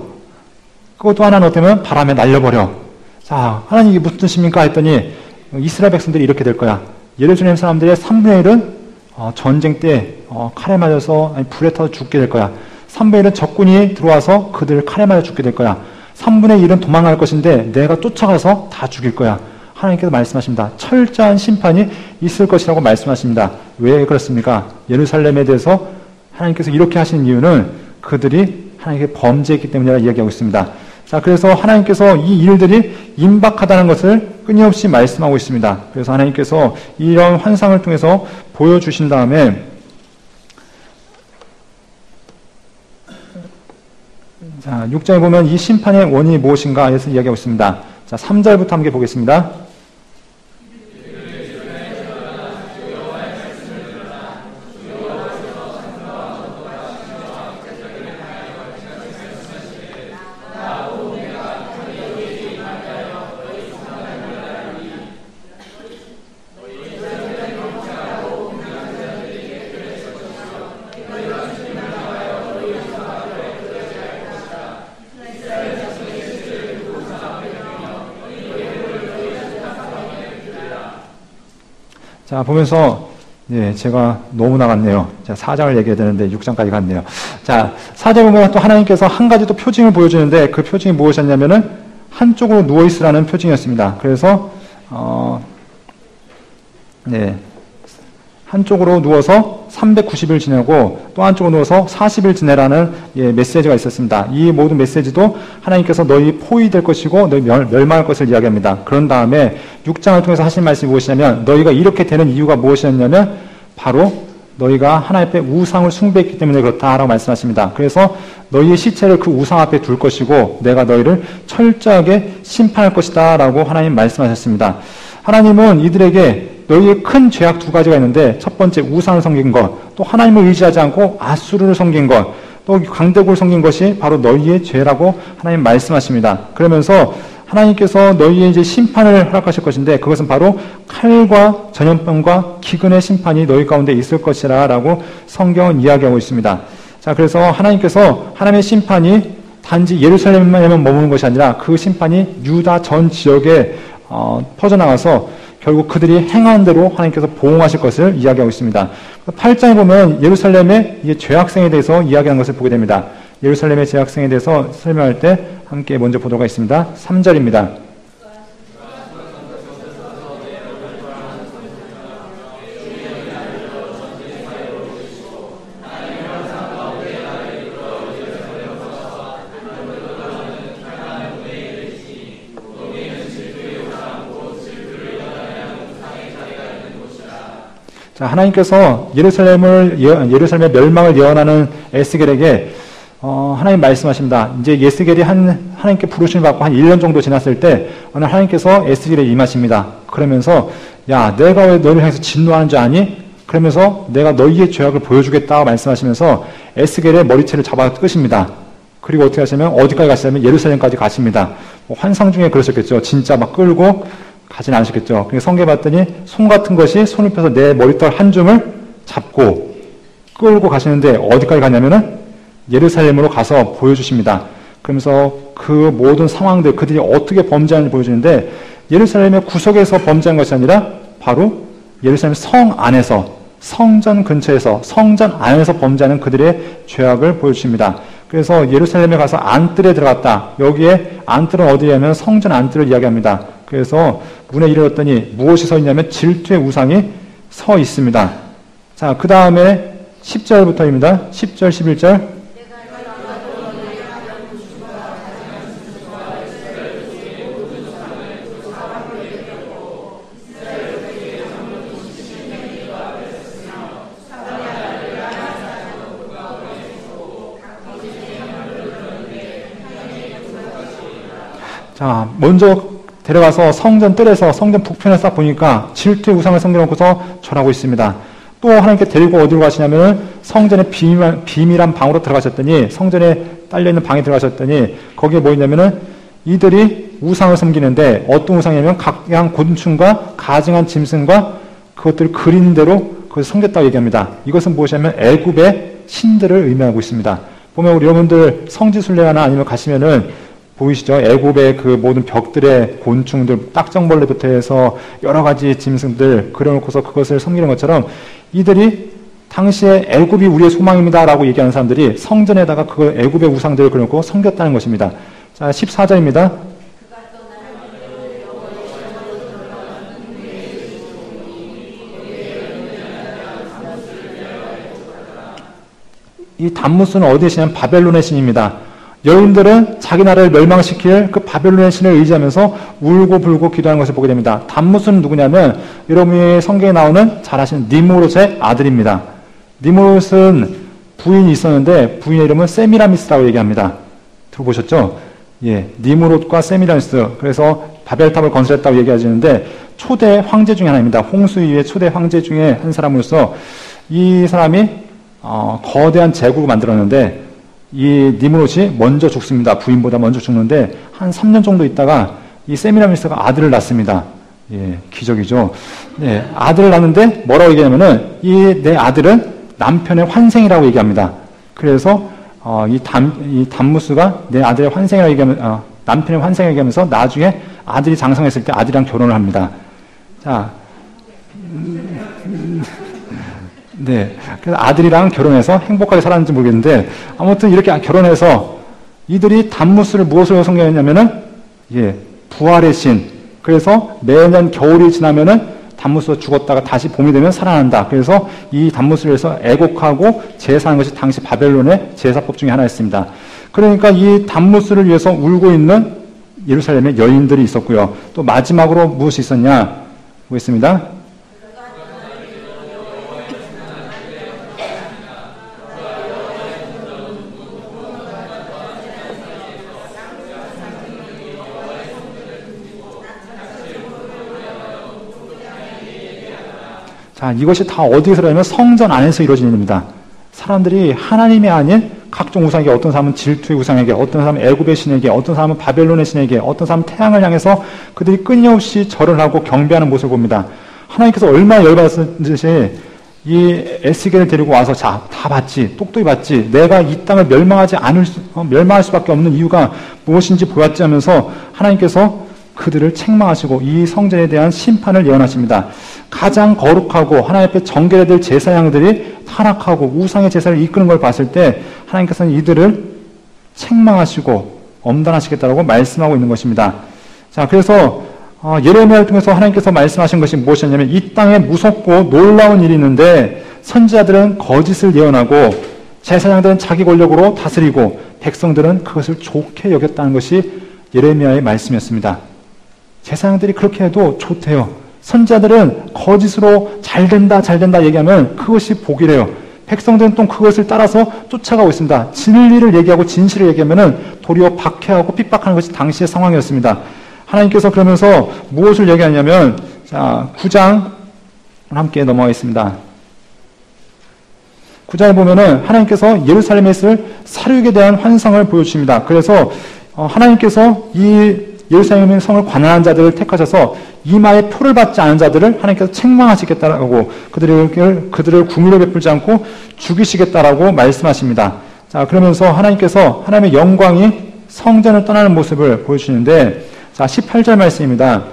그것도 하나는 어떻게 하면 바람에 날려버려. 자, 하나님 이게 무슨 뜻입니까? 했더니 이스라엘 백성들이 이렇게 될 거야. 예루살렘 사람들의 3분의 1은 전쟁 때 칼에 맞아서 불에 타서 죽게 될 거야. 3분의 1은 적군이 들어와서 그들을 칼에 맞아 죽게 될 거야. 3분의 1은 도망갈 것인데 내가 쫓아가서 다 죽일 거야. 하나님께서 말씀하십니다. 철저한 심판이 있을 것이라고 말씀하십니다. 왜 그렇습니까? 예루살렘에 대해서 하나님께서 이렇게 하시는 이유는 그들이 하나님께 범죄했기 때문이라고 이야기하고 있습니다. 자, 그래서 하나님께서 이 일들이 임박하다는 것을 끊임없이 말씀하고 있습니다. 그래서 하나님께서 이런 환상을 통해서 보여주신 다음에 자, 6장에 보면 이 심판의 원인이 무엇인가 해서 이야기하고 있습니다. 자, 3절부터 함께 보겠습니다. 자, 보면서, 예, 제가 너무 나갔네요. 자, 4장을 얘기해야 되는데 6장까지 갔네요. 자, 4장 보면 또 하나님께서 한 가지 또 표징을 보여주는데 그 표징이 무엇이었냐면은 한쪽으로 누워있으라는 표징이었습니다. 그래서, 네. 한쪽으로 누워서 390일 지내고 또 한쪽으로 누워서 40일 지내라는 메시지가 있었습니다. 이 모든 메시지도 하나님께서 너희 포위될 것이고 너희 멸망할 것을 이야기합니다. 그런 다음에 6장을 통해서 하신 말씀이 무엇이냐면 너희가 이렇게 되는 이유가 무엇이었냐면 바로 너희가 하나님 앞에 우상을 숭배했기 때문에 그렇다라고 말씀하십니다. 그래서 너희의 시체를 그 우상 앞에 둘 것이고 내가 너희를 철저하게 심판할 것이다 라고 하나님 말씀하셨습니다. 하나님은 이들에게 너희의 큰 죄악 두 가지가 있는데 첫 번째 우상을 섬긴 것, 또 하나님을 의지하지 않고 아수르를 섬긴 것, 또 강대국을 섬긴 것이 바로 너희의 죄라고 하나님 말씀하십니다. 그러면서 하나님께서 너희의 이제 심판을 허락하실 것인데 그것은 바로 칼과 전염병과 기근의 심판이 너희 가운데 있을 것이라 라고 성경은 이야기하고 있습니다. 자, 그래서 하나님께서 하나님의 심판이 단지 예루살렘에만 머무는 것이 아니라 그 심판이 유다 전 지역에 퍼져나가서 결국 그들이 행한 대로 하나님께서 보응하실 것을 이야기하고 있습니다. 8장에 보면 예루살렘의 죄악성에 대해서 이야기하는 것을 보게 됩니다. 예루살렘의 죄악성에 대해서 설명할 때 함께 먼저 보도록 하겠습니다. 3절입니다. 자, 하나님께서 예루살렘의 멸망을 예언하는 에스겔에게 하나님 말씀하십니다. 이제 에스겔이 하나님께 부르심을 받고 한 1년 정도 지났을 때 어느 하나님께서 에스겔에 임하십니다. 그러면서 야, 내가 왜 너를 향해서 진노하는 줄 아니? 그러면서 내가 너희의 죄악을 보여주겠다고 말씀하시면서 에스겔의 머리채를 잡아 끄십니다. 그리고 어떻게 하시냐면 어디까지 가시냐면 예루살렘까지 가십니다. 환상 중에 그러셨겠죠. 진짜 막 끌고 가진 않으셨겠죠. 성경에 봤더니 손 같은 것이 손을 펴서 내 머리털 한 줌을 잡고 끌고 가시는데 어디까지 가냐면은 예루살렘으로 가서 보여주십니다. 그러면서 그 모든 상황들, 그들이 어떻게 범죄하는지 보여주는데 예루살렘의 구석에서 범죄한 것이 아니라 바로 예루살렘 성 안에서, 성전 근처에서, 성전 안에서 범죄하는 그들의 죄악을 보여주십니다. 그래서 예루살렘에 가서 안뜰에 들어갔다. 여기에 안뜰은 어디냐면 성전 안뜰을 이야기합니다. 그래서 문에 이르렀더니 무엇이 서 있냐면 질투의 우상이 서 있습니다. 자, 그 다음에 10절부터입니다. 10절, 11절. 자, 먼저 데려가서 성전 뜰에서 성전 북편에 싹 보니까 질투의 우상을 섬겨놓고서 절하고 있습니다. 또 하나님께 데리고 어디로 가시냐면 성전의 비밀한 방으로 들어가셨더니 성전에 딸려있는 방에 들어가셨더니 거기에 뭐 있냐면은 이들이 우상을 섬기는데 어떤 우상이냐면 각양 곤충과 가증한 짐승과 그것들을 그린 대로 그것을 섬겼다고 얘기합니다. 이것은 무엇이냐면 애굽의 신들을 의미하고 있습니다. 보면 우리 여러분들 성지순례나 아니면 가시면은 보이시죠? 애굽의 그 모든 벽들의 곤충들, 딱정벌레부터 해서 여러 가지 짐승들 그려놓고서 그것을 섬기는 것처럼 이들이 당시에 애굽이 우리의 소망입니다라고 얘기하는 사람들이 성전에다가 그 애굽의 우상들을 그려놓고 섬겼다는 것입니다. 자, 14절입니다. 이 담무스는 어디에 신냐면 바벨론의 신입니다. 여인들은 자기 나라를 멸망시킬 그 바벨론의 신을 의지하면서 울고 불고 기도하는 것을 보게 됩니다. 담무스는 누구냐면 여러분이 성경에 나오는 잘 아시는 니무롯의 아들입니다. 니무롯은 부인이 있었는데 부인의 이름은 세미라미스라고 얘기합니다. 들어보셨죠? 예, 니무롯과 세미라미스. 그래서 바벨탑을 건설했다고 얘기하시는데 초대 황제 중에 하나입니다. 홍수 이후의 초대 황제 중에 한 사람으로서 이 사람이 거대한 제국을 만들었는데 이 니무롯이 먼저 죽습니다. 부인보다 먼저 죽는데 한 3년 정도 있다가 이 세미라미스가 아들을 낳습니다. 예, 기적이죠. 네, 아들을 낳는데 뭐라고 얘기하냐면은 이 내 아들은 남편의 환생이라고 얘기합니다. 그래서 이 담무스가 내 아들의 환생이라고 얘기하면 남편의 환생이라고 얘기하면서 나중에 아들이 장성했을 때 아들이랑 결혼을 합니다. 자, 네. 그래서 아들이랑 결혼해서 행복하게 살았는지 모르겠는데, 아무튼 이렇게 결혼해서 이들이 담무스를 무엇으로 섬겼냐면은, 예, 부활의 신. 그래서 매년 겨울이 지나면은 담무스가 죽었다가 다시 봄이 되면 살아난다. 그래서 이 담무스를 해서 애곡하고 제사하는 것이 당시 바벨론의 제사법 중에 하나였습니다. 그러니까 이 담무스를 위해서 울고 있는 예루살렘의 여인들이 있었고요. 또 마지막으로 무엇이 있었냐? 보겠습니다. 자, 이것이 다 어디서 일어나면 성전 안에서 이루어지는 일입니다. 사람들이 하나님이 아닌 각종 우상에게, 어떤 사람은 질투의 우상에게, 어떤 사람은 애굽의 신에게, 어떤 사람은 바벨론의 신에게, 어떤 사람은 태양을 향해서 그들이 끊임없이 절을 하고 경배하는 모습을 봅니다. 하나님께서 얼마나 열받으신지 이 에스겔을 데리고 와서 자, 다 봤지, 똑똑히 봤지, 내가 이 땅을 멸망할 수밖에 없는 이유가 무엇인지 보았지 하면서 하나님께서 그들을 책망하시고 이 성전에 대한 심판을 예언하십니다. 가장 거룩하고 하나님 앞에 정결해야 될 제사장들이 타락하고 우상의 제사를 이끄는 걸 봤을 때 하나님께서는 이들을 책망하시고 엄단하시겠다고 말씀하고 있는 것입니다. 자, 그래서 예레미야를 통해서 하나님께서 말씀하신 것이 무엇이냐면 이 땅에 무섭고 놀라운 일이 있는데 선지자들은 거짓을 예언하고 제사장들은 자기 권력으로 다스리고 백성들은 그것을 좋게 여겼다는 것이 예레미야의 말씀이었습니다. 제사장들이 그렇게 해도 좋대요. 선지자들은 거짓으로 잘된다 얘기하면 그것이 복이래요. 백성들은 또 그것을 따라서 쫓아가고 있습니다. 진리를 얘기하고 진실을 얘기하면 도리어 박해하고 핍박하는 것이 당시의 상황이었습니다. 하나님께서 그러면서 무엇을 얘기하냐면, 자, 9장 함께 넘어가겠습니다. 9장에 보면은 하나님께서 예루살렘에 있을 사륙에 대한 환상을 보여주십니다. 그래서 하나님께서 이 예루살렘의 성을 관할한 자들을 택하셔서 이마에 표를 받지 않은 자들을 하나님께서 책망하시겠다라고 그들을 궁유를 베풀지 않고 죽이시겠다라고 말씀하십니다. 자, 그러면서 하나님께서 하나님의 영광이 성전을 떠나는 모습을 보여주시는데, 자, 18절 말씀입니다.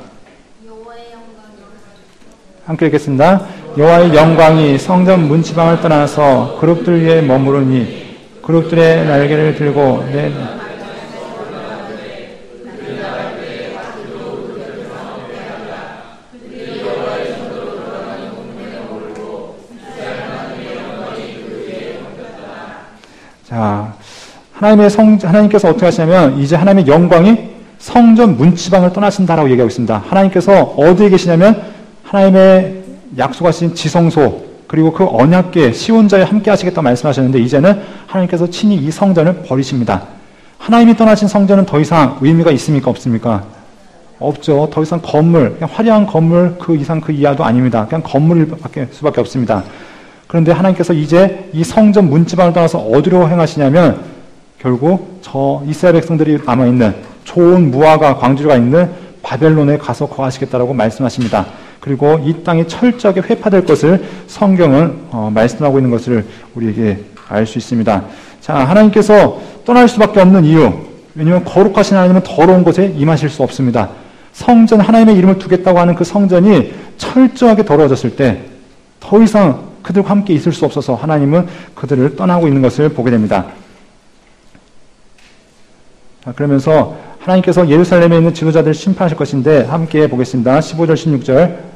함께 읽겠습니다. 여호와의 영광이 성전 문지방을 떠나서 그룹들 위에 머무르니 그룹들의 날개를 들고 내 자, 하나님께서 어떻게 하시냐면 이제 하나님의 영광이 성전 문지방을 떠나신다라고 얘기하고 있습니다. 하나님께서 어디에 계시냐면 하나님의 약속하신 지성소 그리고 그 언약궤 시온자에 함께 하시겠다고 말씀하셨는데 이제는 하나님께서 친히 이 성전을 버리십니다. 하나님이 떠나신 성전은 더 이상 의미가 있습니까? 없습니까? 없죠. 더 이상 건물, 그냥 화려한 건물 그 이상 그 이하도 아닙니다. 그냥 건물일 수밖에 없습니다. 그런데 하나님께서 이제 이 성전 문지방을 떠나서 어디로 행하시냐면 결국 저 이스라엘 백성들이 남아있는 좋은 무화과 광주가 있는 바벨론에 가서 거하시겠다라고 말씀하십니다. 그리고 이 땅이 철저하게 회파될 것을 성경은 말씀하고 있는 것을 우리에게 알 수 있습니다. 자, 하나님께서 떠날 수밖에 없는 이유, 왜냐하면 거룩하신 하나님은 더러운 곳에 임하실 수 없습니다. 성전, 하나님의 이름을 두겠다고 하는 그 성전이 철저하게 더러워졌을 때 더 이상 그들과 함께 있을 수 없어서 하나님은 그들을 떠나고 있는 것을 보게 됩니다. 자, 그러면서 하나님께서 예루살렘에 있는 지도자들을 심판하실 것인데 함께 보겠습니다. 15절 16절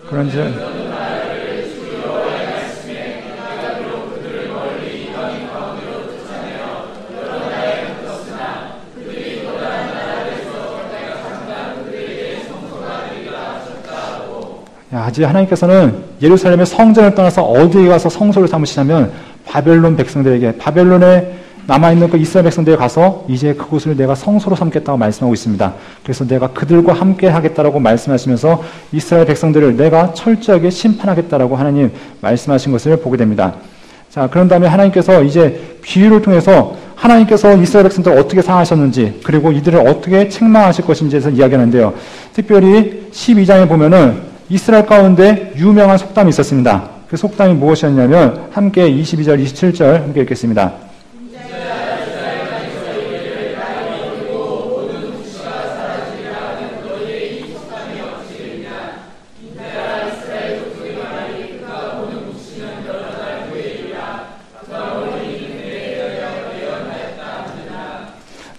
그런즉 아직 하나님께서는 예루살렘의 성전을 떠나서 어디에 가서 성소를 삼으시냐면 바벨론 백성들에게, 바벨론에 남아있는 그 이스라엘 백성들에 가서 이제 그곳을 내가 성소로 삼겠다고 말씀하고 있습니다. 그래서 내가 그들과 함께 하겠다라고 말씀하시면서 이스라엘 백성들을 내가 철저하게 심판하겠다라고 하나님 말씀하신 것을 보게 됩니다. 자, 그런 다음에 하나님께서 이제 비유를 통해서 하나님께서 이스라엘 백성들을 어떻게 상하셨는지 그리고 이들을 어떻게 책망하실 것인지에 대해서 이야기하는데요. 특별히 12장에 보면은 이스라엘 가운데 유명한 속담이 있었습니다. 그 속담이 무엇이었냐면 함께 22절, 27절 함께 읽겠습니다.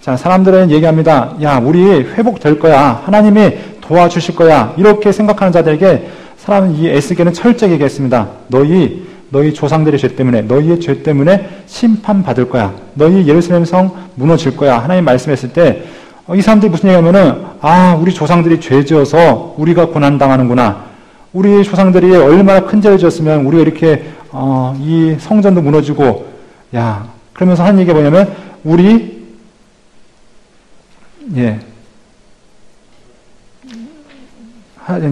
자, 사람들은 얘기합니다. 야, 우리 회복될 거야. 하나님이 도와주실 거야. 이렇게 생각하는 자들에게 사람은 이 에스겔은 철저히 얘기했습니다. 너희 조상들의 죄 때문에, 너희의 죄 때문에 심판받을 거야. 너희 예루살렘 성 무너질 거야. 하나님 말씀했을 때 이 사람들이 무슨 얘기하면은 우리 조상들이 죄 지어서 우리가 고난당하는구나. 우리 조상들이 얼마나 큰 죄를 지었으면 우리가 이렇게 이 성전도 무너지고 야, 그러면서 하는 얘기가 뭐냐면,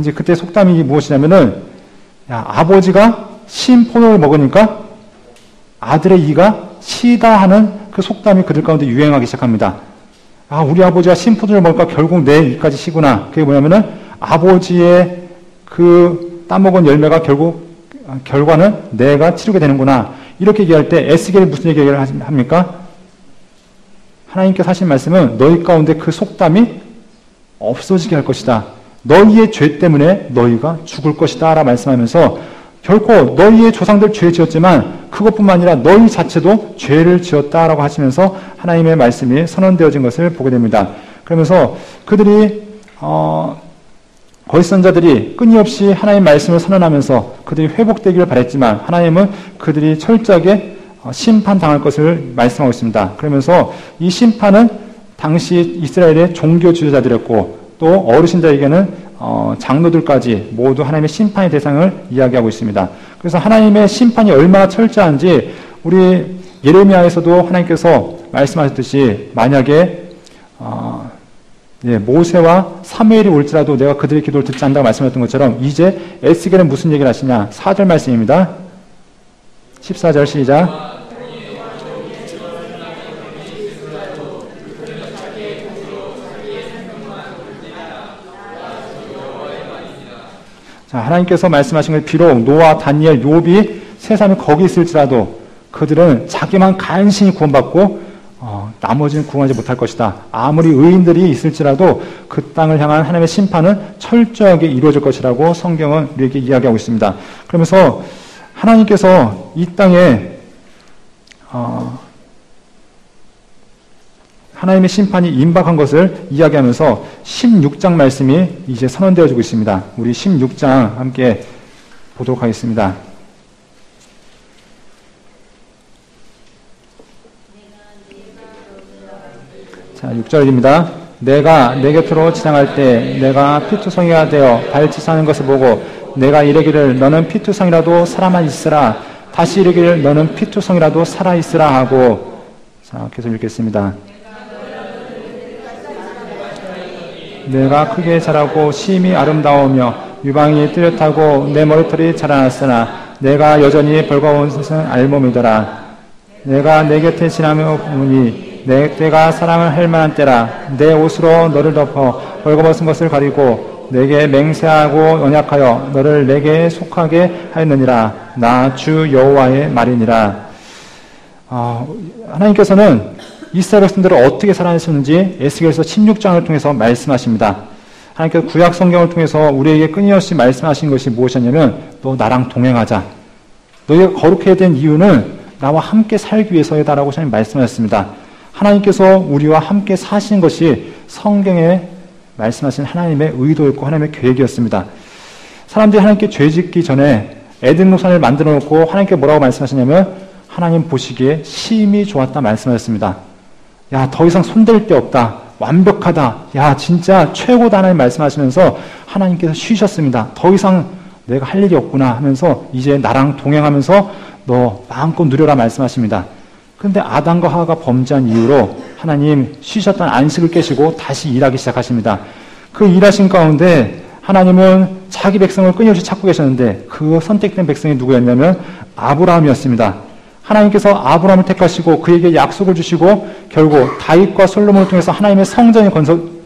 이제 그때 속담이 무엇이냐면은, 아버지가 신 포도를 먹으니까 아들의 이가 시다 하는 그 속담이 그들 가운데 유행하기 시작합니다. 우리 아버지가 신 포도를 먹으니까 결국 내 이까지 시구나. 그게 뭐냐면은, 아버지의 그 따먹은 열매가 결과는 내가 치르게 되는구나. 이렇게 얘기할 때 에스겔이 무슨 얘기를 합니까? 하나님께서 하신 말씀은 너희 가운데 그 속담이 없어지게 할 것이다. 너희의 죄 때문에 너희가 죽을 것이다 라고 말씀하면서 결코 너희의 조상들 죄 지었지만 그것뿐만 아니라 너희 자체도 죄를 지었다라고 하시면서 하나님의 말씀이 선언되어진 것을 보게 됩니다. 그러면서 그들이 거짓 선자들이 끊임없이 하나님의 말씀을 선언하면서 그들이 회복되기를 바랬지만 하나님은 그들이 철저하게 심판당할 것을 말씀하고 있습니다. 그러면서 이 심판은 당시 이스라엘의 종교 지도자들이었고 또 어르신들에게는 장로들까지 모두 하나님의 심판의 대상을 이야기하고 있습니다. 그래서 하나님의 심판이 얼마나 철저한지 우리 예레미야에서도 하나님께서 말씀하셨듯이 만약에 모세와 사무엘이 올지라도 내가 그들의 기도를 듣지 않는다고 말씀하셨던 것처럼 이제 에스겔은 무슨 얘기를 하시냐. 4절 말씀입니다. 14절 시작. 자, 하나님께서 말씀하신 것 비록 노아, 다니엘, 욥이 세 사람이 거기 있을지라도 그들은 자기만 간신히 구원받고 나머지는 구원하지 못할 것이다. 아무리 의인들이 있을지라도 그 땅을 향한 하나님의 심판은 철저하게 이루어질 것이라고 성경은 우리에게 이야기하고 있습니다. 그러면서 하나님께서 이 땅에 하나님의 심판이 임박한 것을 이야기하면서 16장 말씀이 이제 선언되어지고 있습니다. 우리 16장 함께 보도록 하겠습니다. 자, 6절입니다. 내가 내 곁으로 지나갈 때 내가 피투성이가 되어 발치사는 것을 보고 내가 이르기를 너는 피투성이라도 살아만 있으라. 다시 이르기를 너는 피투성이라도 살아있으라 하고. 자, 계속 읽겠습니다. 내가 크게 자라고 심히 아름다우며 유방이 뚜렷하고 내 머리털이 자라났으나 내가 여전히 벌거운 것은 알몸이더라. 내가 내 곁에 지나며 보니 내 때가 사랑을 할 만한 때라. 내 옷으로 너를 덮어 벌거벗은 것을 가리고 내게 맹세하고 언약하여 너를 내게 속하게 하였느니라. 나 주 여호와의 말이니라. 하나님께서는 이스라엘 백성들을 어떻게 살아내셨는지 에스겔서 16장을 통해서 말씀하십니다. 하나님께서 구약 성경을 통해서 우리에게 끊임없이 말씀하신 것이 무엇이었냐면 너 나랑 동행하자. 너희가 거룩해야 된 이유는 나와 함께 살기 위해서이다라고 하나님 말씀하셨습니다. 하나님께서 우리와 함께 사신 것이 성경에 말씀하신 하나님의 의도였고 하나님의 계획이었습니다. 사람들이 하나님께 죄 짓기 전에 에덴 동산을 만들어 놓고 하나님께 뭐라고 말씀하시냐면 하나님 보시기에 심히 좋았다 말씀하셨습니다. 야, 더 이상 손댈 데 없다. 완벽하다. 야, 진짜 최고다 하나님 말씀하시면서 하나님께서 쉬셨습니다. 더 이상 내가 할 일이 없구나 하면서 이제 나랑 동행하면서 너 마음껏 누려라 말씀하십니다. 그런데 아담과 하와가 범죄한 이후로 하나님 쉬셨던 안식을 깨시고 다시 일하기 시작하십니다. 그 일하신 가운데 하나님은 자기 백성을 끊임없이 찾고 계셨는데 그 선택된 백성이 누구였냐면 아브라함이었습니다. 하나님께서 아브라함을 택하시고 그에게 약속을 주시고 결국 다윗과 솔로몬을 통해서 하나님의 성전이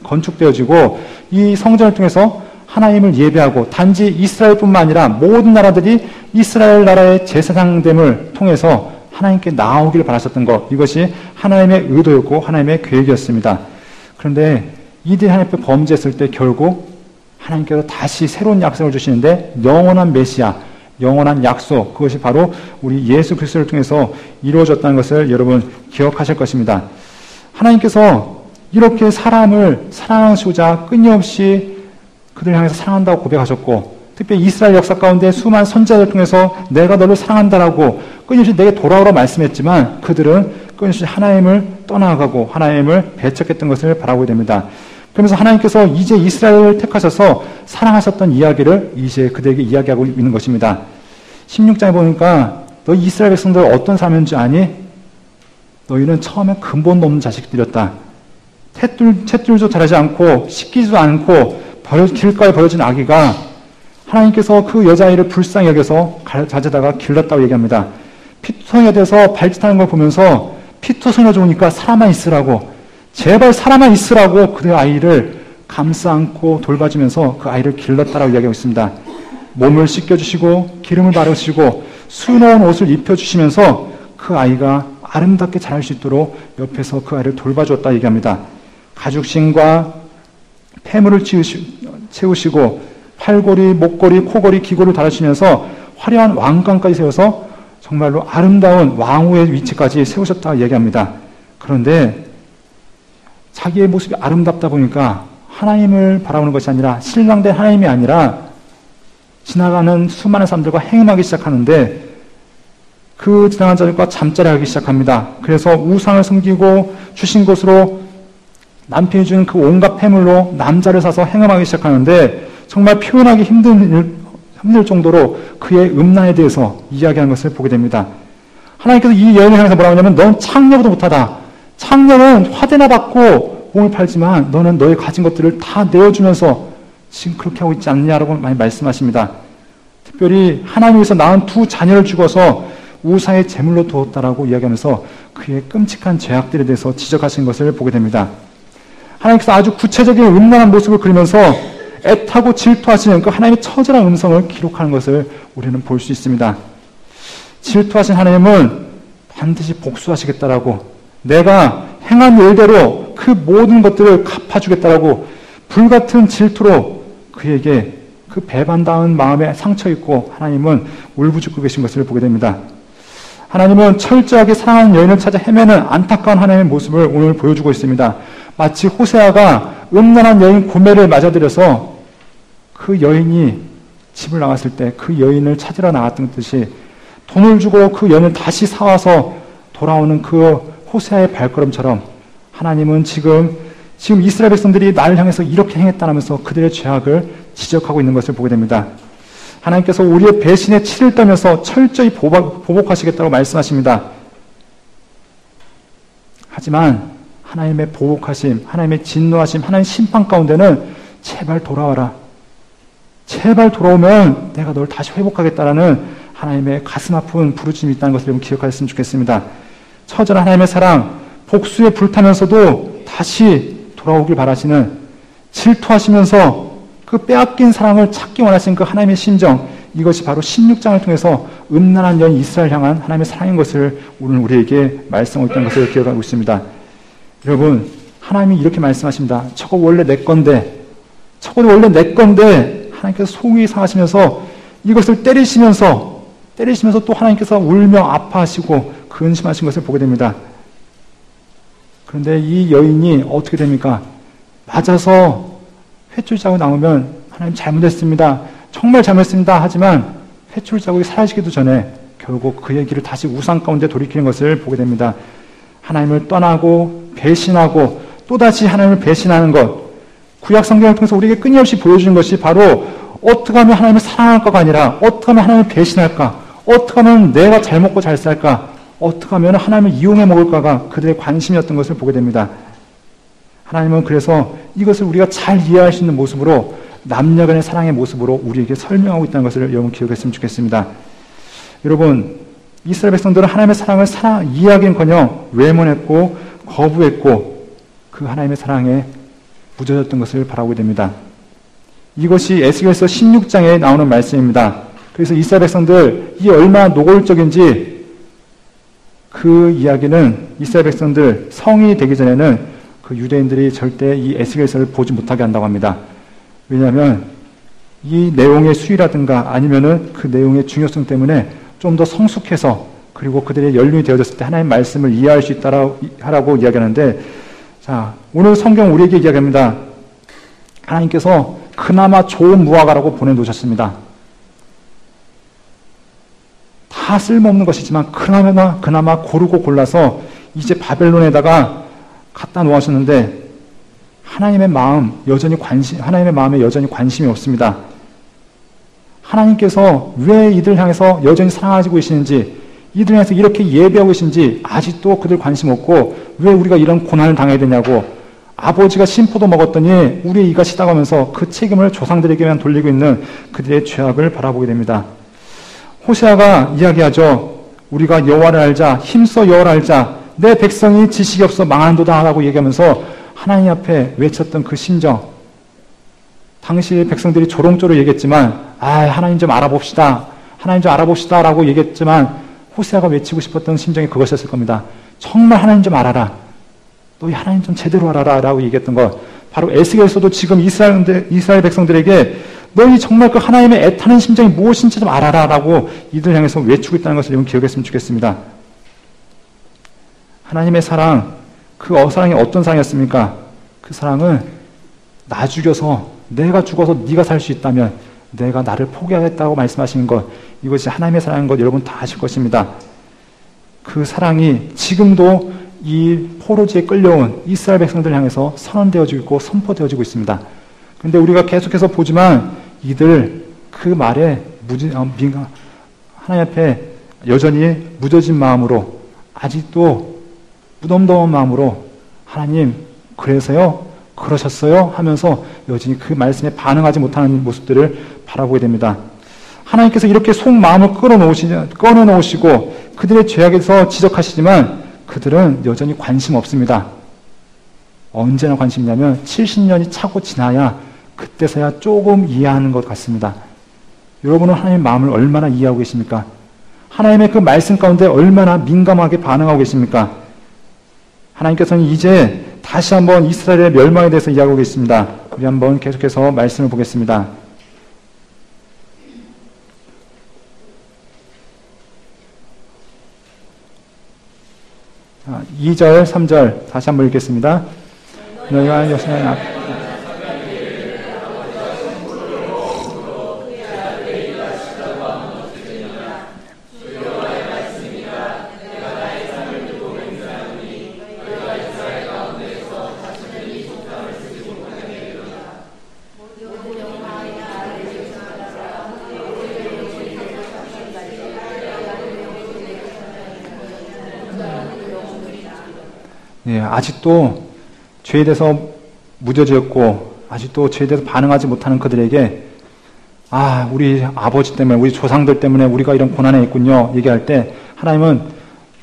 건축되어지고 이 성전을 통해서 하나님을 예배하고 단지 이스라엘뿐만 아니라 모든 나라들이 이스라엘 나라의 제사장됨을 통해서 하나님께 나아오기를 바라셨던 것, 이것이 하나님의 의도였고 하나님의 계획이었습니다. 그런데 이들이 하나님 앞에 범죄했을 때 결국 하나님께서 다시 새로운 약속을 주시는데 영원한 메시아, 영원한 약속, 그것이 바로 우리 예수 그리스도를 통해서 이루어졌다는 것을 여러분 기억하실 것입니다. 하나님께서 이렇게 사람을 사랑하시고자 끊임없이 그들을 향해서 사랑한다고 고백하셨고 특별히 이스라엘 역사 가운데 수많은 선지자들을 통해서 내가 너를 사랑한다라고 끊임없이 내게 돌아오라 말씀했지만 그들은 끊임없이 하나님을 떠나가고 하나님을 배척했던 것을 바라보게 됩니다. 그러면서 하나님께서 이제 이스라엘을 택하셔서 사랑하셨던 이야기를 이제 그들에게 이야기하고 있는 것입니다. 16장에 보니까 너 이스라엘 백성들 어떤 사람인지 아니? 너희는 처음에 근본도 없는 자식들이었다. 탯줄도 자라지 않고 씻기지도 않고 길가에 버려진 아기가 하나님께서 그 여자아이를 불쌍히 여겨서 가져다가 길렀다고 얘기합니다. 피투성이가 돼서 발짓하는 걸 보면서 피투성이가 좋으니까 살아만 있으라고, 제발 살아만 있으라고 그 아이를 감싸 안고 돌봐주면서 그 아이를 길렀다라고 이야기하고 있습니다. 몸을 씻겨주시고 기름을 바르시고 수놓은 옷을 입혀주시면서 그 아이가 아름답게 자랄 수 있도록 옆에서 그 아이를 돌봐주었다 얘기합니다. 가죽신과 폐물을 채우시고 팔걸이, 목걸이, 코걸이, 귀걸이를 달아주시면서 화려한 왕관까지 세워서 정말로 아름다운 왕후의 위치까지 세우셨다 얘기합니다. 그런데 자기의 모습이 아름답다 보니까 하나님을 바라보는 것이 아니라, 신랑된 하나님이 아니라 지나가는 수많은 사람들과 행음하기 시작하는데 그 지나가는 자들과 잠자리 하기 시작합니다. 그래서 우상을 섬기고 주신 것으로 남편이 준 그 온갖 폐물로 남자를 사서 행음하기 시작하는데 정말 표현하기 힘들 정도로 그의 음란에 대해서 이야기하는 것을 보게 됩니다. 하나님께서 이 여인을 향해서 뭐라고 하냐면 넌 창녀보다 못하다. 창녀는 화대나 받고 공을 팔지만 너는 너의 가진 것들을 다 내어주면서 지금 그렇게 하고 있지 않느냐라고 많이 말씀하십니다. 특별히 하나님께서 낳은 두 자녀를 죽어서 우상의 제물로 두었다라고 이야기하면서 그의 끔찍한 죄악들에 대해서 지적하신 것을 보게 됩니다. 하나님께서 아주 구체적인 음란한 모습을 그리면서 애타고 질투하시는 그 하나님의 처절한 음성을 기록하는 것을 우리는 볼 수 있습니다. 질투하신 하나님은 반드시 복수하시겠다라고, 내가 행한 일대로 그 모든 것들을 갚아주겠다라고 불같은 질투로 그에게 그 배반다운 마음에 상처 있고 하나님은 울부짖고 계신 것을 보게 됩니다. 하나님은 철저하게 사랑하는 여인을 찾아 헤매는 안타까운 하나님의 모습을 오늘 보여주고 있습니다. 마치 호세아가 음란한 여인 고멜을 맞아들여서 그 여인이 집을 나갔을 때 그 여인을 찾으러 나갔던 듯이 돈을 주고 그 여인을 다시 사와서 돌아오는 그 호세아의 발걸음처럼 하나님은 지금 이스라엘 백성들이 나를 향해서 이렇게 행했다면서 그들의 죄악을 지적하고 있는 것을 보게 됩니다. 하나님께서 우리의 배신에 치를 떨면서 철저히 보복하시겠다고 말씀하십니다. 하지만 하나님의 보복하심, 하나님의 진노하심, 하나님의 심판 가운데는 제발 돌아와라. 제발 돌아오면 내가 널 다시 회복하겠다라는 하나님의 가슴 아픈 부르짖음이 있다는 것을 여러분 기억하셨으면 좋겠습니다. 처절한 하나님의 사랑, 복수에 불타면서도 다시 돌아오길 바라시는, 질투하시면서 그 빼앗긴 사랑을 찾기 원하시는 그 하나님의 심정, 이것이 바로 16장을 통해서 음란한 여인 이스라엘 향한 하나님의 사랑인 것을 오늘 우리에게 말씀하고 있다는 것을 기억하고 있습니다. 여러분, 하나님이 이렇게 말씀하십니다. 저거 원래 내 건데 하나님께서 속이 상하시면서 이것을 때리시면서 또 하나님께서 울며 아파하시고 근심하신 것을 보게 됩니다. 그런데 이 여인이 어떻게 됩니까? 맞아서 횃줄 자국 남으면 하나님 잘못했습니다. 정말 잘못했습니다. 하지만 횃줄 자국이 사라지기도 전에 결국 그의 길을 다시 우상 가운데 돌이키는 것을 보게 됩니다. 하나님을 떠나고 배신하고 또다시 하나님을 배신하는 것, 구약 성경을 통해서 우리에게 끊임없이 보여주는 것이 바로 어떻게 하면 하나님을 사랑할까가 아니라 어떻게 하면 하나님을 배신할까, 어떻게 하면 내가 잘 먹고 잘 살까, 어떻게 하면 하나님을 이용해 먹을까가 그들의 관심이었던 것을 보게 됩니다. 하나님은 그래서 이것을 우리가 잘 이해할 수 있는 모습으로, 남녀 간의 사랑의 모습으로 우리에게 설명하고 있다는 것을 여러분 기억했으면 좋겠습니다. 여러분, 이스라엘 백성들은 하나님의 사랑을 이해하기는커녕 외면했고 거부했고 그 하나님의 사랑에 무뎌졌던 것을 바라보게 됩니다. 이것이 에스겔서 16장에 나오는 말씀입니다. 그래서 이스라엘 백성들, 이 얼마나 노골적인지 그 이야기는 이스라엘 백성들 성이 되기 전에는 그 유대인들이 절대 이 에스겔서를 보지 못하게 한다고 합니다. 왜냐하면 이 내용의 수위라든가 아니면은 그 내용의 중요성 때문에 좀 더 성숙해서, 그리고 그들의 연륜이 되어졌을 때 하나님의 말씀을 이해할 수 있다라고 이야기하는데, 자, 오늘 성경 우리에게 이야기합니다. 하나님께서 그나마 좋은 무화과라고 보내놓으셨습니다. 다 쓸모없는 것이지만 그나마 고르고 골라서 이제 바벨론에다가 갖다 놓으셨는데 하나님의 마음에 여전히 관심이 없습니다. 하나님께서 왜 이들 향해서 여전히 사랑하시고 계시는지, 이들 향해서 이렇게 예배하고 계신지 아직도 그들 관심 없고 왜 우리가 이런 고난을 당해야 되냐고 아버지가 심포도 먹었더니 우리의 이가 시다가면서 그 책임을 조상들에게만 돌리고 있는 그들의 죄악을 바라보게 됩니다. 호세아가 이야기하죠. 우리가 여호와를 알자, 힘써 여호와를 알자, 내 백성이 지식이 없어 망한도다 라고 얘기하면서 하나님 앞에 외쳤던 그 심정. 당시 백성들이 조롱조로 얘기했지만 하나님 좀 알아봅시다. 하나님 좀 알아봅시다 라고 얘기했지만 호세아가 외치고 싶었던 심정이 그것이었을 겁니다. 정말 하나님 좀 알아라. 너희 하나님 좀 제대로 알아라 라고 얘기했던 것. 바로 에스겔에서도 지금 이스라엘 백성들에게 너희 정말 그 하나님의 애타는 심정이 무엇인지 좀 알아라 라고 이들 향해서 외치고 있다는 것을 여러분 기억했으면 좋겠습니다. 하나님의 사랑, 그 사랑이 어떤 사랑이었습니까? 그 사랑은 나 죽여서 내가 죽어서 네가 살 수 있다면 내가 나를 포기하겠다고 말씀하시는 것, 이것이 하나님의 사랑인 것 여러분 다 아실 것입니다. 그 사랑이 지금도 이 포로지에 끌려온 이스라엘 백성들 향해서 선언되어지고 있고 선포되어지고 있습니다. 그런데 우리가 계속해서 보지만 이들 그 말에 하나님 앞에 여전히 무뎌진 마음으로 아직도 무덤덤한 마음으로 하나님 그래서요? 그러셨어요? 하면서 여전히 그 말씀에 반응하지 못하는 모습들을 바라보게 됩니다. 하나님께서 이렇게 속마음을 꺼내놓으시고 그들의 죄악에서 지적하시지만 그들은 여전히 관심 없습니다. 언제나 관심이냐면 70년이 차고 지나야 그때서야 조금 이해하는 것 같습니다. 여러분은 하나님의 마음을 얼마나 이해하고 계십니까? 하나님의 그 말씀 가운데 얼마나 민감하게 반응하고 계십니까? 하나님께서는 이제 다시 한번 이스라엘의 멸망에 대해서 이야기하고 계십니다. 우리 한번 계속해서 말씀을 보겠습니다. 2절, 3절 다시 한번 읽겠습니다. 너희가 여호수아의 앞 아직도 죄에 대해서 무뎌졌고 아직도 죄에 대해서 반응하지 못하는 그들에게 우리 아버지 때문에 우리 조상들 때문에 우리가 이런 고난에 있군요 얘기할 때 하나님은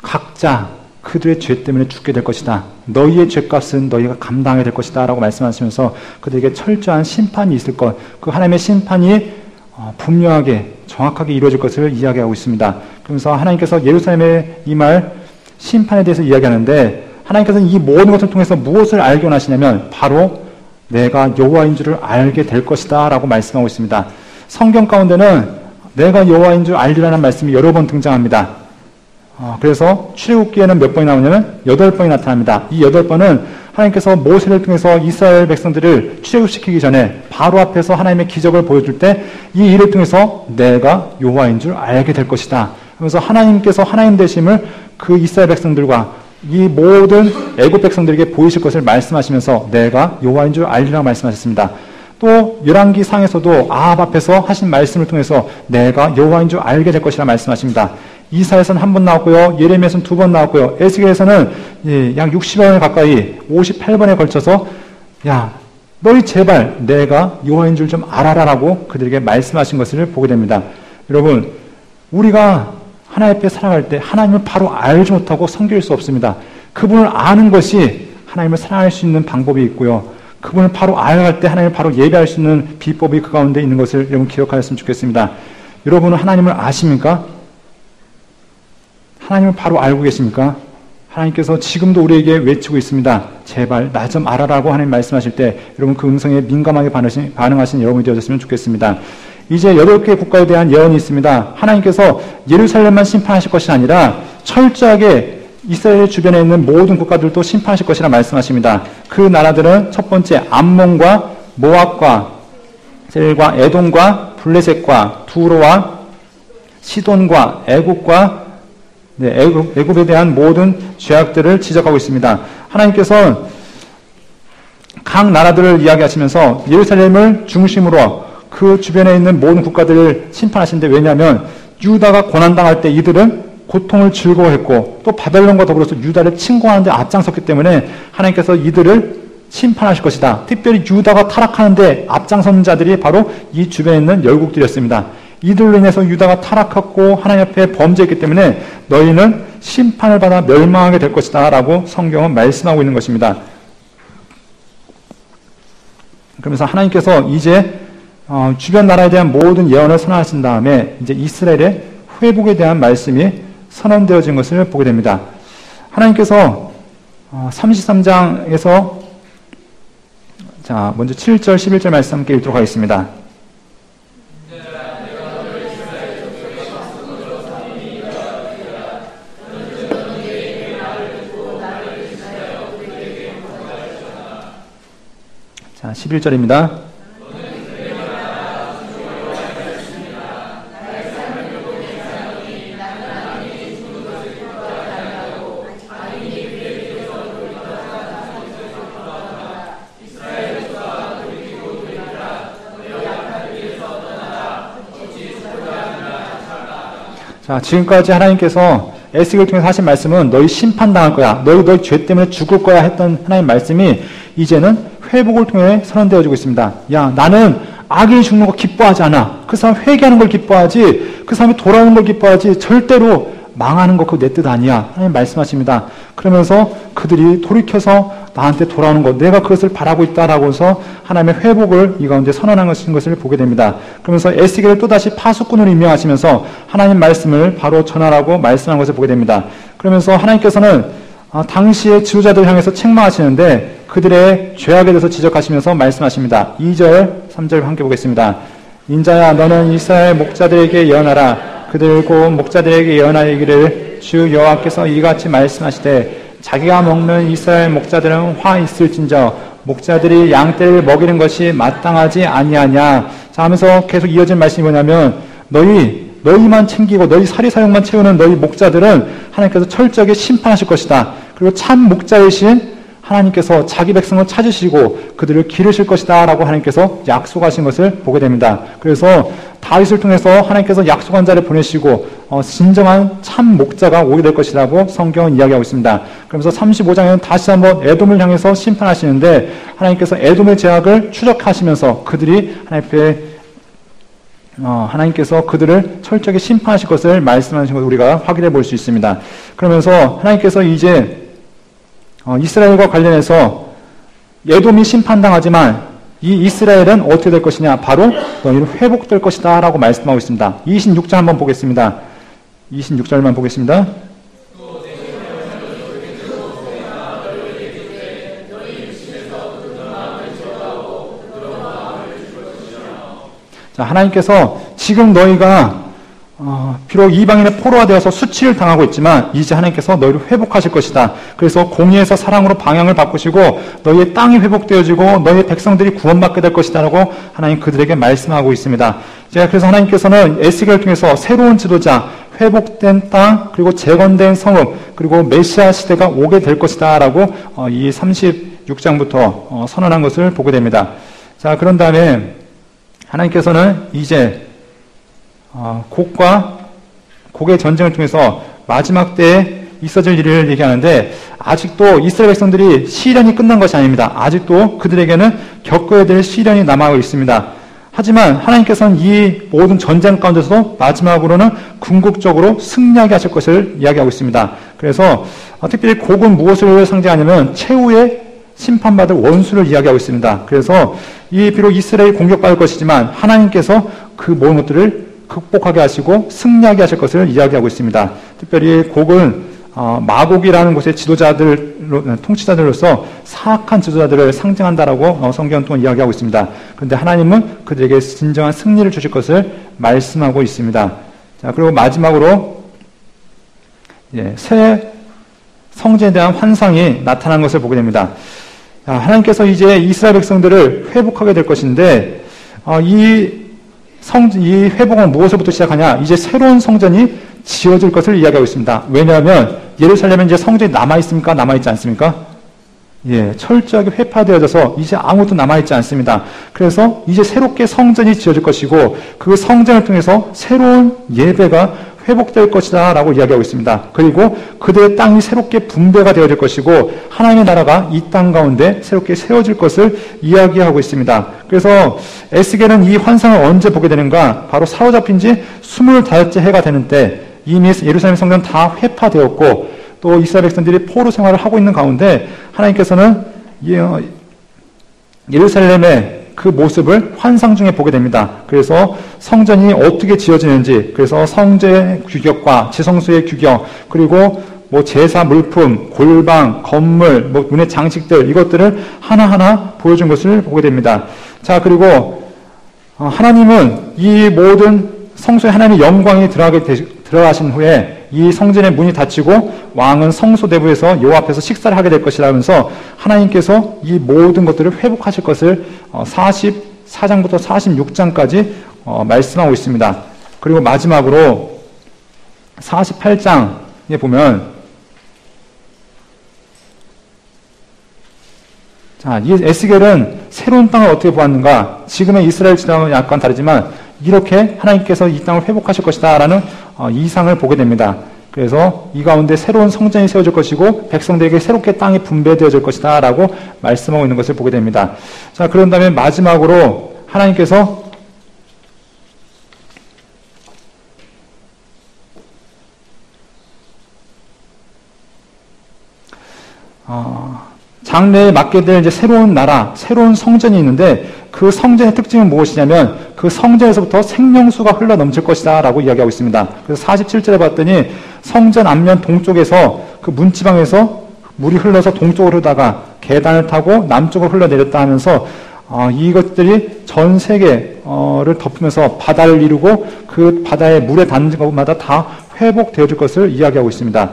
각자 그들의 죄 때문에 죽게 될 것이다. 너희의 죄값은 너희가 감당하게 될 것이다 라고 말씀하시면서 그들에게 철저한 심판이 있을 것, 그 하나님의 심판이 분명하게 정확하게 이루어질 것을 이야기하고 있습니다. 그러면서 하나님께서 예루살렘에 임할 심판에 대해서 이야기하는데 하나님께서는 이 모든 것을 통해서 무엇을 알게 원하시냐면 바로 내가 여호와인 줄을 알게 될 것이다 라고 말씀하고 있습니다. 성경 가운데는 내가 여호와인 줄 알리라는 말씀이 여러 번 등장합니다. 그래서 출애굽기에는 몇 번이 나오냐면 8번이 나타납니다. 이 8번은 하나님께서 모세를 통해서 이스라엘 백성들을 출애굽시키기 전에 바로 앞에서 하나님의 기적을 보여줄 때 이 일을 통해서 내가 여호와인 줄 알게 될 것이다 하면서 하나님께서 하나님 되심을 그 이스라엘 백성들과 이 모든 애굽 백성들에게 보이실 것을 말씀하시면서 내가 여호와인 줄 알리라고 말씀하셨습니다. 또 열왕기 상에서도 아합 앞에서 하신 말씀을 통해서 내가 여호와인 줄 알게 될 것이라 말씀하십니다. 이사야서는 한 번 나왔고요. 예레미야서는 2번 나왔고요. 에스겔에서는 약 60번에 가까이 58번에 걸쳐서 너희 제발 내가 여호와인 줄 좀 알아라라고 그들에게 말씀하신 것을 보게 됩니다. 여러분 우리가 하나님 앞에 살아갈 때 하나님을 바로 알지 못하고 섬길 수 없습니다. 그분을 아는 것이 하나님을 사랑할 수 있는 방법이 있고요. 그분을 바로 알아갈 때 하나님을 바로 예배할 수 있는 비법이 그 가운데 있는 것을 여러분 기억하셨으면 좋겠습니다. 여러분은 하나님을 아십니까? 하나님을 바로 알고 계십니까? 하나님께서 지금도 우리에게 외치고 있습니다. 제발 나 좀 알아라고 하나님 말씀하실 때 여러분 그 음성에 민감하게 반응하신 여러분이 되어졌으면 좋겠습니다. 이제 8개 국가에 대한 예언이 있습니다. 하나님께서 예루살렘만 심판하실 것이 아니라 철저하게 이스라엘 주변에 있는 모든 국가들도 심판하실 것이라 말씀하십니다. 그 나라들은 첫 번째 암몬과 모압과 셀과 에돔과 블레셋과 두로와 시돈과 애굽과 애굽에 대한 모든 죄악들을 지적하고 있습니다. 하나님께서 각 나라들을 이야기하시면서 예루살렘을 중심으로 그 주변에 있는 모든 국가들을 심판하시는데 왜냐하면 유다가 고난당할 때 이들은 고통을 즐거워했고 또 바벨론과 더불어서 유다를 침공하는 데 앞장섰기 때문에 하나님께서 이들을 심판하실 것이다. 특별히 유다가 타락하는데 앞장선 자들이 바로 이 주변에 있는 열국들이었습니다. 이들로 인해서 유다가 타락하고 하나님 앞에 범죄했기 때문에 너희는 심판을 받아 멸망하게 될 것이다 라고 성경은 말씀하고 있는 것입니다. 그러면서 하나님께서 이제 주변 나라에 대한 모든 예언을 선언하신 다음에 이제 이스라엘의 회복에 대한 말씀이 선언되어진 것을 보게 됩니다. 하나님께서 33장에서 자, 먼저 7절, 11절 말씀 함께 읽도록 하겠습니다. 자, 11절입니다. 자, 지금까지 하나님께서 에스겔을 통해서 하신 말씀은 너희 심판당할 거야. 너희 죄 때문에 죽을 거야 했던 하나님 말씀이 이제는 회복을 통해 선언되어지고 있습니다. 야, 나는 악인이 죽는 거 기뻐하지 않아. 그 사람 회개하는 걸 기뻐하지. 그 사람이 돌아오는 걸 기뻐하지. 절대로 망하는 거 그거 내 뜻 아니야. 하나님 말씀하십니다. 그러면서 그들이 돌이켜서 나한테 돌아오는 것, 내가 그것을 바라고 있다라고 해서 하나님의 회복을 이 가운데 선언한 것을 보게 됩니다. 그러면서 에스겔을 또다시 파수꾼으로 임명하시면서 하나님 말씀을 바로 전하라고 말씀한 것을 보게 됩니다. 그러면서 하나님께서는 당시의 지도자들을 향해서 책망하시는데 그들의 죄악에 대해서 지적하시면서 말씀하십니다. 2절, 3절 함께 보겠습니다. 인자야, 너는 이스라엘 목자들에게 예언하라. 그들 곧 목자들에게 예언하기를 주 여호와께서 이같이 말씀하시되 자기가 먹는 이스라엘 목자들은 화 있을진저 목자들이 양떼를 먹이는 것이 마땅하지 아니하냐. 자, 하면서 계속 이어진 말씀이 뭐냐면 너희만 챙기고 너희 사리사욕만 채우는 너희 목자들은 하나님께서 철저하게 심판하실 것이다. 그리고 참 목자이신 하나님께서 자기 백성을 찾으시고 그들을 기르실 것이다 라고 하나님께서 약속하신 것을 보게 됩니다. 그래서 다윗을 통해서 하나님께서 약속한 자를 보내시고 진정한 참 목자가 오게 될 것이라고 성경은 이야기하고 있습니다. 그러면서 35장에는 다시 한번 에돔을 향해서 심판하시는데 하나님께서 에돔의 죄악을 추적하시면서 그들이 하나님께서 그들을 철저하게 심판하실 것을 말씀하신 것을 우리가 확인해 볼 수 있습니다. 그러면서 하나님께서 이제 이스라엘과 관련해서 에돔이 심판당하지만 이 이스라엘은 어떻게 될 것이냐? 바로 너희는 회복될 것이다 라고 말씀하고 있습니다. 26절 한번 보겠습니다. 26절만 보겠습니다. 자, 하나님께서 지금 너희가 비록 이방인의 포로가 되어서 수치를 당하고 있지만 이제 하나님께서 너희를 회복하실 것이다. 그래서 공의에서 사랑으로 방향을 바꾸시고 너희의 땅이 회복되어지고 너희의 백성들이 구원받게 될 것이다 라고 하나님 그들에게 말씀하고 있습니다. 그래서 하나님께서는 에스겔을 통해서 새로운 지도자, 회복된 땅, 그리고 재건된 성읍, 그리고 메시아 시대가 오게 될 것이다 라고 이 36장부터 선언한 것을 보게 됩니다. 자, 그런 다음에 하나님께서는 이제 곡의 전쟁을 통해서 마지막 때에 있어질 일을 얘기하는데 아직도 이스라엘 백성들이 시련이 끝난 것이 아닙니다. 아직도 그들에게는 겪어야 될 시련이 남아있고 있습니다. 하지만 하나님께서는 이 모든 전쟁 가운데서도 마지막으로는 궁극적으로 승리하게 하실 것을 이야기하고 있습니다. 그래서 특별히 곡은 무엇을 상징하냐면 최후의 심판받을 원수를 이야기하고 있습니다. 그래서 비록 이스라엘이 공격받을 것이지만 하나님께서 그 모든 것들을 극복하게 하시고 승리하게 하실 것을 이야기하고 있습니다. 특별히 곡은 마곡이라는 곳의 통치자들로서 사악한 지도자들을 상징한다라고 성경은 또 이야기하고 있습니다. 그런데 하나님은 그들에게 진정한 승리를 주실 것을 말씀하고 있습니다. 자, 그리고 마지막으로 새 성전에 대한 환상이 나타난 것을 보게 됩니다. 자, 하나님께서 이제 이스라엘 백성들을 회복하게 될 것인데 이 회복은 무엇으로부터 시작하냐? 이제 새로운 성전이 지어질 것을 이야기하고 있습니다. 왜냐하면 예루살렘에 이제 성전이 남아있습니까? 남아있지 않습니까? 철저하게 회파되어져서 이제 아무것도 남아있지 않습니다. 그래서 이제 새롭게 성전이 지어질 것이고 그 성전을 통해서 새로운 예배가 회복될 것이다 라고 이야기하고 있습니다. 그리고 그들의 땅이 새롭게 분배가 되어질 것이고 하나님의 나라가 이 땅 가운데 새롭게 세워질 것을 이야기하고 있습니다. 그래서 에스겔은 이 환상을 언제 보게 되는가? 바로 사로잡힌 지 25째 해가 되는 때 이미 예루살렘 성전 다 회파되었고 또 이스라엘 백성들이 포로 생활을 하고 있는 가운데 하나님께서는 예루살렘의 그 모습을 환상 중에 보게 됩니다. 그래서 성전이 어떻게 지어지는지, 그래서 성전의 규격과 지성소의 규격, 그리고 뭐 제사 물품, 골방, 건물, 뭐 문의 장식들 이것들을 하나하나 보여준 것을 보게 됩니다. 자, 그리고 하나님은 이 모든 성소에 하나님의 영광이 들어가신 후에 이 성전의 문이 닫히고 왕은 성소 내부에서 여호와 앞에서 식사를 하게 될 것이라면서 하나님께서 이 모든 것들을 회복하실 것을 44장부터 46장까지 말씀하고 있습니다. 그리고 마지막으로 48장에 보면 자, 이 에스겔은 새로운 땅을 어떻게 보았는가? 지금의 이스라엘 지도는 약간 다르지만 이렇게 하나님께서 이 땅을 회복하실 것이다 라는 이상을 보게 됩니다. 그래서 이 가운데 새로운 성전이 세워질 것이고 백성들에게 새롭게 땅이 분배되어질 것이다 라고 말씀하고 있는 것을 보게 됩니다. 자, 그런 다음에 마지막으로 하나님께서 장래에 맡게 될 이제 새로운 나라, 새로운 성전이 있는데 그 성전의 특징은 무엇이냐면 그 성전에서부터 생명수가 흘러 넘칠 것이다 라고 이야기하고 있습니다. 그래서 47절에 봤더니 성전 앞면 동쪽에서 그 문지방에서 물이 흘러서 동쪽으로 흐르다가 계단을 타고 남쪽으로 흘러내렸다 하면서 이것들이 전 세계를 덮으면서 바다를 이루고 그 바다에 물에 닿는 곳마다 다 회복되어질 것을 이야기하고 있습니다.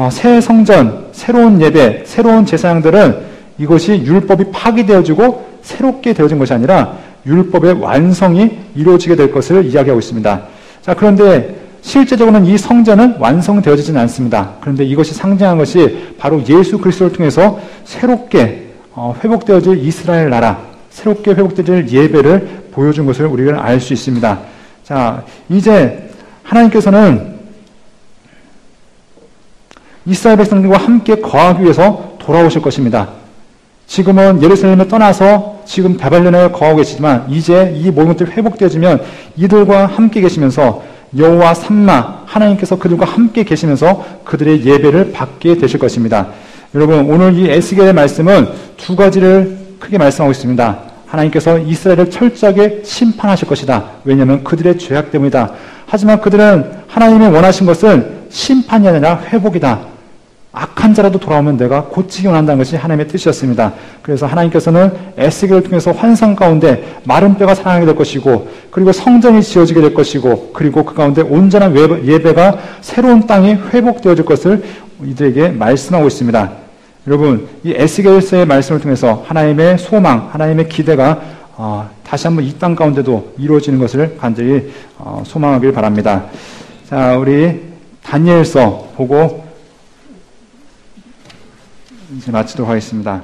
새 성전, 새로운 예배, 새로운 제사장들은 이것이 율법이 파기되어지고 새롭게 되어진 것이 아니라 율법의 완성이 이루어지게 될 것을 이야기하고 있습니다. 자, 그런데 실제적으로는 이 성전은 완성되어지진 않습니다. 그런데 이것이 상징한 것이 바로 예수 그리스도를 통해서 새롭게 회복되어질 이스라엘 나라, 새롭게 회복되어질 예배를 보여준 것을 우리가 알 수 있습니다. 자, 이제 하나님께서는 이스라엘 백성들과 함께 거하기 위해서 돌아오실 것입니다. 지금은 예루살렘에 떠나서 지금 바벨론에 거하고 계시지만 이제 이 모든 것들이 회복되어지면 이들과 함께 계시면서 여호와 삼마 하나님께서 그들과 함께 계시면서 그들의 예배를 받게 되실 것입니다. 여러분, 오늘 이 에스겔의 말씀은 두 가지를 크게 말씀하고 있습니다. 하나님께서 이스라엘을 철저하게 심판하실 것이다. 왜냐하면 그들의 죄악 때문이다. 하지만 그들은 하나님이 원하신 것은 심판이 아니라 회복이다. 악한 자라도 돌아오면 내가 고치기 원한다는 것이 하나님의 뜻이었습니다. 그래서 하나님께서는 에스겔을 통해서 환상 가운데 마른 뼈가 살아나게 될 것이고 그리고 성전이 지어지게 될 것이고 그리고 그 가운데 온전한 예배가 새로운 땅이 회복되어질 것을 이들에게 말씀하고 있습니다. 여러분, 이 에스겔서의 말씀을 통해서 하나님의 소망, 하나님의 기대가 다시 한번 이 땅 가운데도 이루어지는 것을 간절히 소망하길 바랍니다. 자, 우리 다니엘서 보고 이제 마치도록 하겠습니다.